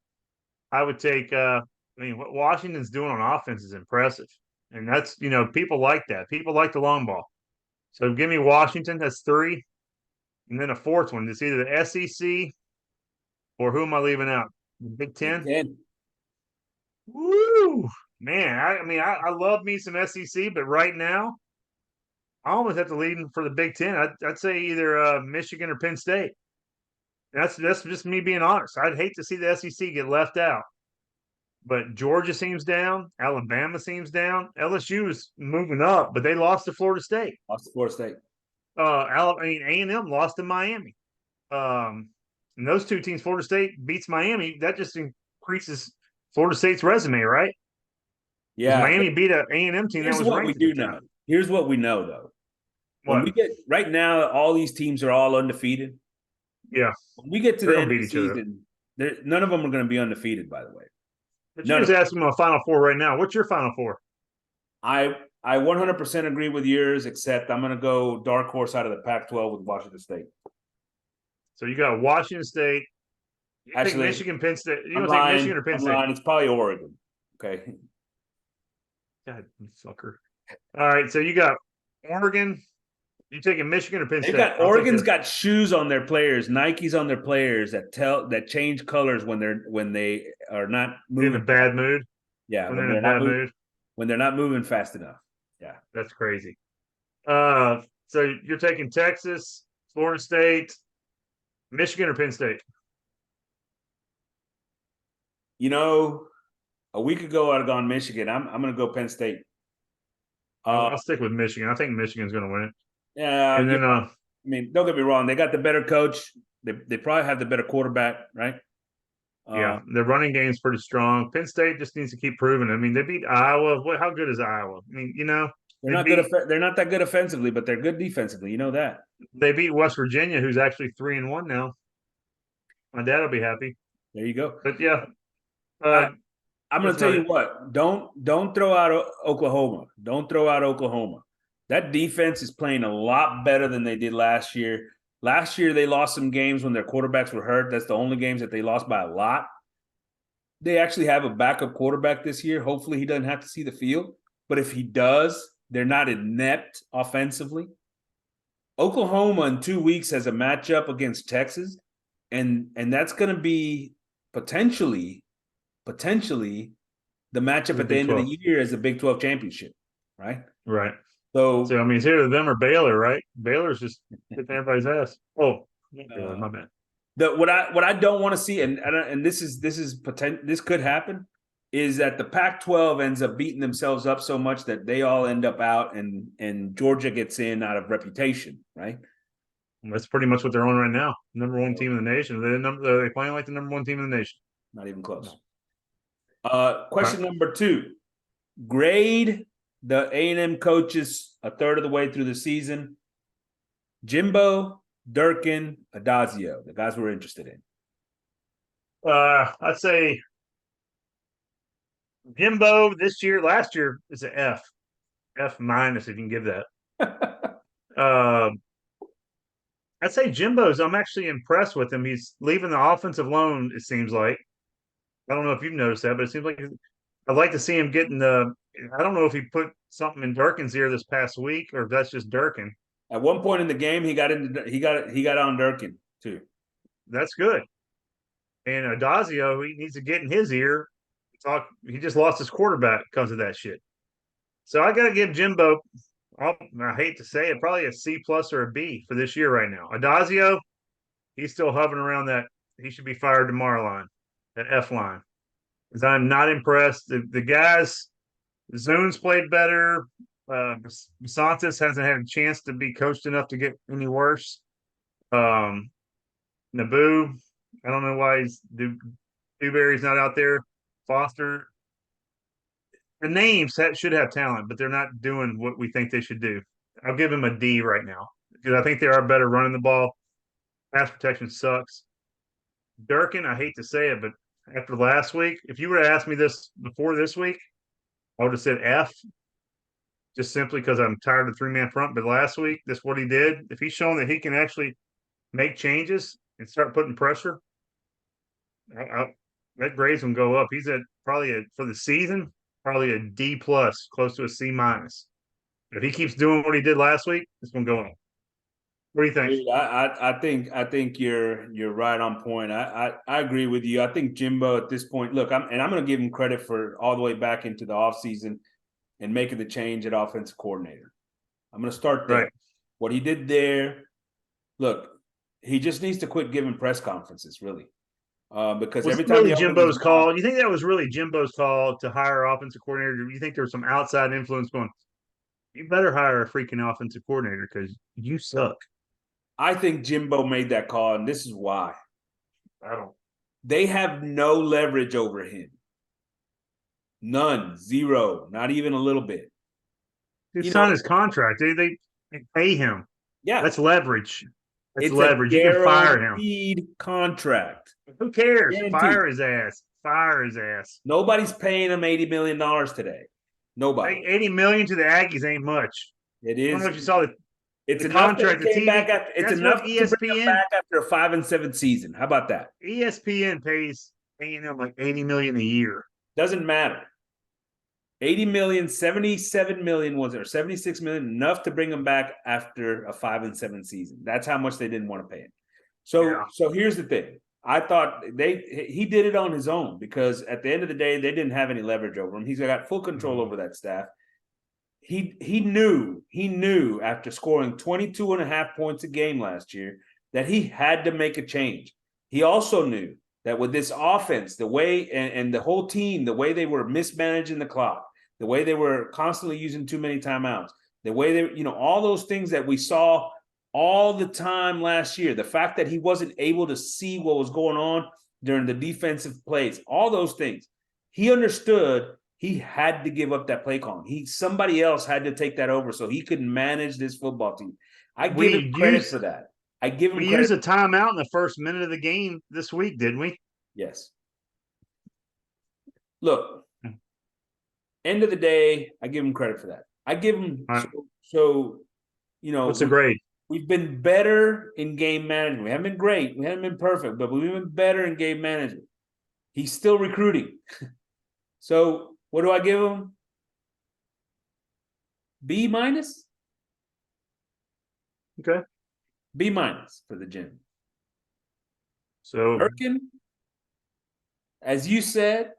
I would take. What Washington's doing on offense is impressive, and that's people like that. People like the long ball. So give me Washington. That's 3, and then a 4th one. It's either the SEC or who am I leaving out? The Big Ten. Big Ten. Woo, man! I love me some SEC, but right now, I almost have to lead for the Big Ten. I'd say either Michigan or Penn State. That's just me being honest. I'd hate to see the SEC get left out, but Georgia seems down. Alabama seems down. LSU is moving up, but they lost to Florida State. A&M lost to Miami. And those 2 teams, Florida State beats Miami. That just increases Florida State's resume, right? Yeah. Miami beat an A&M team. Here's what we do know. Here's what we know, though. When we get right now, all these teams are all undefeated. Yeah. When we get to the end of the season, none of them are going to be undefeated, by the way. But you're just asking me a Final Four right now. What's your Final Four? I 100% agree with yours, except I'm going to go dark horse out of the Pac-12 with Washington State. So you got Washington State. Actually, Michigan, Penn State. You don't take Michigan or Penn State? It's probably Oregon. Okay. God, you sucker. All right, so you got Oregon. You taking Michigan or Penn State? Oregon's got shoes on their players, Nikes on their players that change colors when they are not moving. In a bad mood. Yeah, when they're in a bad mood. When they're not moving fast enough. Yeah, that's crazy. So you're taking Texas, Florida State, Michigan or Penn State? A week ago I'd have gone Michigan. I'm going to go Penn State. I'll stick with Michigan. I think Michigan's going to win it. Yeah, And then, I mean, don't get me wrong. They got the better coach. They probably have the better quarterback, right? yeah, their running game's pretty strong. Penn State just needs to keep proving it. I mean, they beat Iowa. How good is Iowa? I mean, They're not good. They're not that good offensively, but they're good defensively. You know that. They beat West Virginia, who's actually 3-1 now. My dad will be happy. There you go. But yeah, I'm going to tell you what. Don't throw out Oklahoma. Don't throw out Oklahoma. That defense is playing a lot better than they did last year. Last year, they lost some games when their quarterbacks were hurt. That's the only games that they lost by a lot. They actually have a backup quarterback this year. Hopefully, he doesn't have to see the field. But if he does, they're not inept offensively. Oklahoma in 2 weeks has a matchup against Texas, and that's going to be potentially the matchup at the end of the year as the Big 12 championship, right? Right. So I mean, it's either them or Baylor, right? Baylor's just hitting everybody's ass. Oh, Baylor, my bad. What I don't want to see, and this could happen, is that the Pac-12 ends up beating themselves up so much that they all end up out, and Georgia gets in out of reputation, right? That's pretty much what they're on right now. Number one team in the nation. Are they playing like the number one team in the nation? Not even close. Question number 2: grade the A&M coaches a third of the way through the season. Jimbo, Durkin, Adazio, the guys we're interested in. I'd say Jimbo last year is an F. F minus if you can give that. I'd say I'm actually impressed with him. He's leaving the offensive alone, it seems like. I don't know if you've noticed that, but it seems like I'd like to see him getting I don't know if he put something in Durkin's ear this past week or if that's just Durkin. At one point in the game, he got on Durkin too. That's good. And Adazio, he needs to get in his ear. He just lost his quarterback because of that shit. So I got to give Jimbo, I hate to say it, probably a C plus or a B for this year right now. Adazio, he's still hovering around that he should be fired tomorrow line, that F line. Because I'm not impressed. The guys, Zune's played better. Santos hasn't had a chance to be coached enough to get any worse. Naboo, I don't know why Dewberry's not out there. Foster. The names should have talent, but they're not doing what we think they should do. I'll give them a D right now because I think they are better running the ball. Pass protection sucks. Durkin, I hate to say it, but after last week, if you would have asked me this before this week, I would have said F, just simply because I'm tired of 3-man front. But last week, that's what he did. If he's shown that he can actually make changes and start putting pressure, that grade's gonna go up. He's at probably for the season, probably a D plus, close to a C minus. If he keeps doing what he did last week, it's gonna go up. What do you think? I think you're right on point. I agree with you. I think Jimbo at this point, look, I'm going to give him credit for all the way back into the offseason and making the change at offensive coordinator. I'm going to start there. Right. What he did there, look, he just needs to quit giving press conferences, really. Because every time really Jimbo's call, do you think that was really Jimbo's call to hire offensive coordinator? Do you think there was some outside influence going, you better hire a freaking offensive coordinator because you suck? I think Jimbo made that call, and this is why. They have no leverage over him. None. Zero. Not even a little bit. He signed his contract. They pay him. Yeah. That's leverage. That's it's leverage. You can fire him. Guaranteed contract. Who cares? Guaranteed. Fire his ass. Fire his ass. Nobody's paying him $80 million today. Nobody. $80 million to the Aggies ain't much. It is. I don't know if you saw the It's the enough contract. that came back after, it's enough to bring them back after a 5-7 season. How about that? ESPN paying them like $80 million a year. Doesn't matter. 80 million, 77 million was it, or 76 million, enough to bring them back after a 5-7 season. That's how much they didn't want to pay him. So here's the thing. I thought he did it on his own because at the end of the day, they didn't have any leverage over him. He's got full control over that staff. He knew after scoring 22.5 points a game last year that he had to make a change. He also knew that with this offense, the way and the whole team, the way they were mismanaging the clock, the way they were constantly using too many timeouts, the way they, all those things that we saw all the time last year, the fact that he wasn't able to see what was going on during the defensive plays, all those things, he understood he had to give up that play calling. Somebody else had to take that over so he could manage this football team. I give him credit for that. We used a timeout in the first minute of the game this week, didn't we? Yes. Look, end of the day, I give him credit for that. I give him What's the grade? We've been better in game management. We haven't been great. We haven't been perfect, but we've been better in game management. He's still recruiting. So what do I give him? B minus? Okay. B minus for the gym. So Durkin, as you said,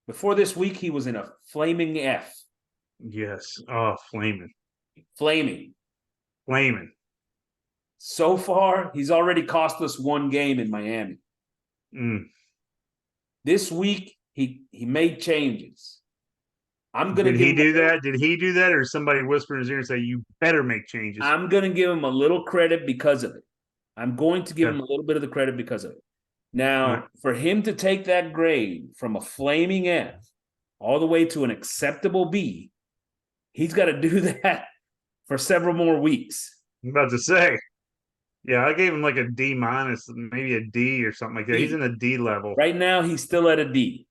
before this week, he was in a flaming F. Yes. Oh, flaming. Flaming. So far, he's already cost us one game in Miami. This week, he made changes. Did he do that, or somebody whisper in his ear and say, "You better make changes"? I'm going to give him a little credit because of it. I'm going to give him a little bit of the credit because of it. Now, for him to take that grade from a flaming F all the way to an acceptable B, he's got to do that for several more weeks. I'm about to say. Yeah, I gave him like a D minus, maybe a D or something like that. He's in a D level. Right now, he's still at a D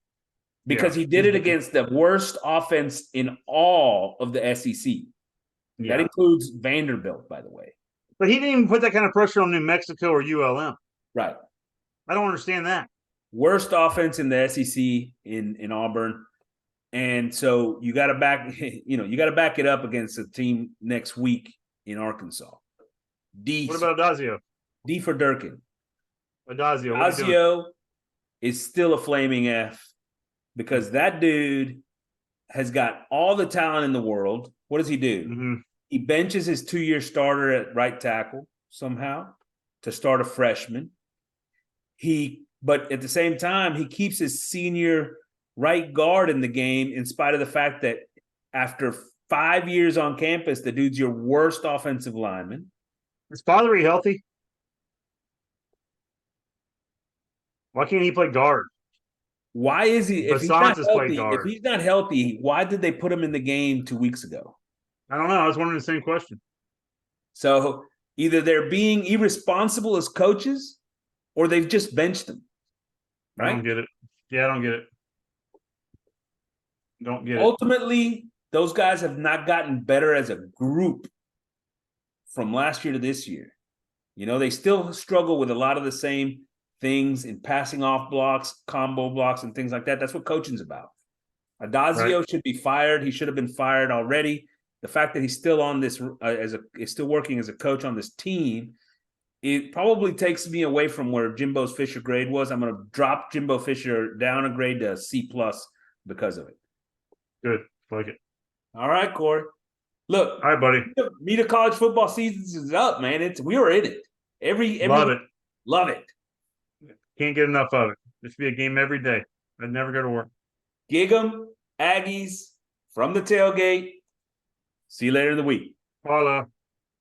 because he did it against the worst offense in all of the SEC. Yeah. That includes Vanderbilt, by the way. But he didn't even put that kind of pressure on New Mexico or ULM. Right. I don't understand that. Worst offense in the SEC in Auburn. And so you got to back it up against a team next week in Arkansas. D. What about Adazio? D for Durkin. Adazio is still a flaming F because that dude has got all the talent in the world. What does he do? Mm-hmm. He benches his 2-year starter at right tackle somehow to start a freshman. But at the same time, he keeps his senior right guard in the game in spite of the fact that after 5 years on campus, the dude's your worst offensive lineman. Is Fatheree healthy? Why can't he play guard? Why is he? If he's not healthy, why did they put him in the game 2 weeks ago? I don't know. I was wondering the same question. So either they're being irresponsible as coaches, or they've just benched him. Right? I don't get it. Yeah, I don't get it. Ultimately, those guys have not gotten better as a group from last year to this year. They still struggle with a lot of the same things in passing off blocks, combo blocks, and things like that. That's what coaching's about. Adazio should be fired. He should have been fired already. The fact that he's still on this is still working as a coach on this team, it probably takes me away from where Jimbo's Fisher grade was. I'm going to drop Jimbo Fisher down a grade to C+ because of it. Good. Like it. All right, Corey. Look. All right, buddy. The college football season is up, man. We are in it. Every love it. Can't get enough of it. There should be a game every day. I'd never go to work. Gig 'em, Aggies, from the tailgate. See you later in the week. Holla.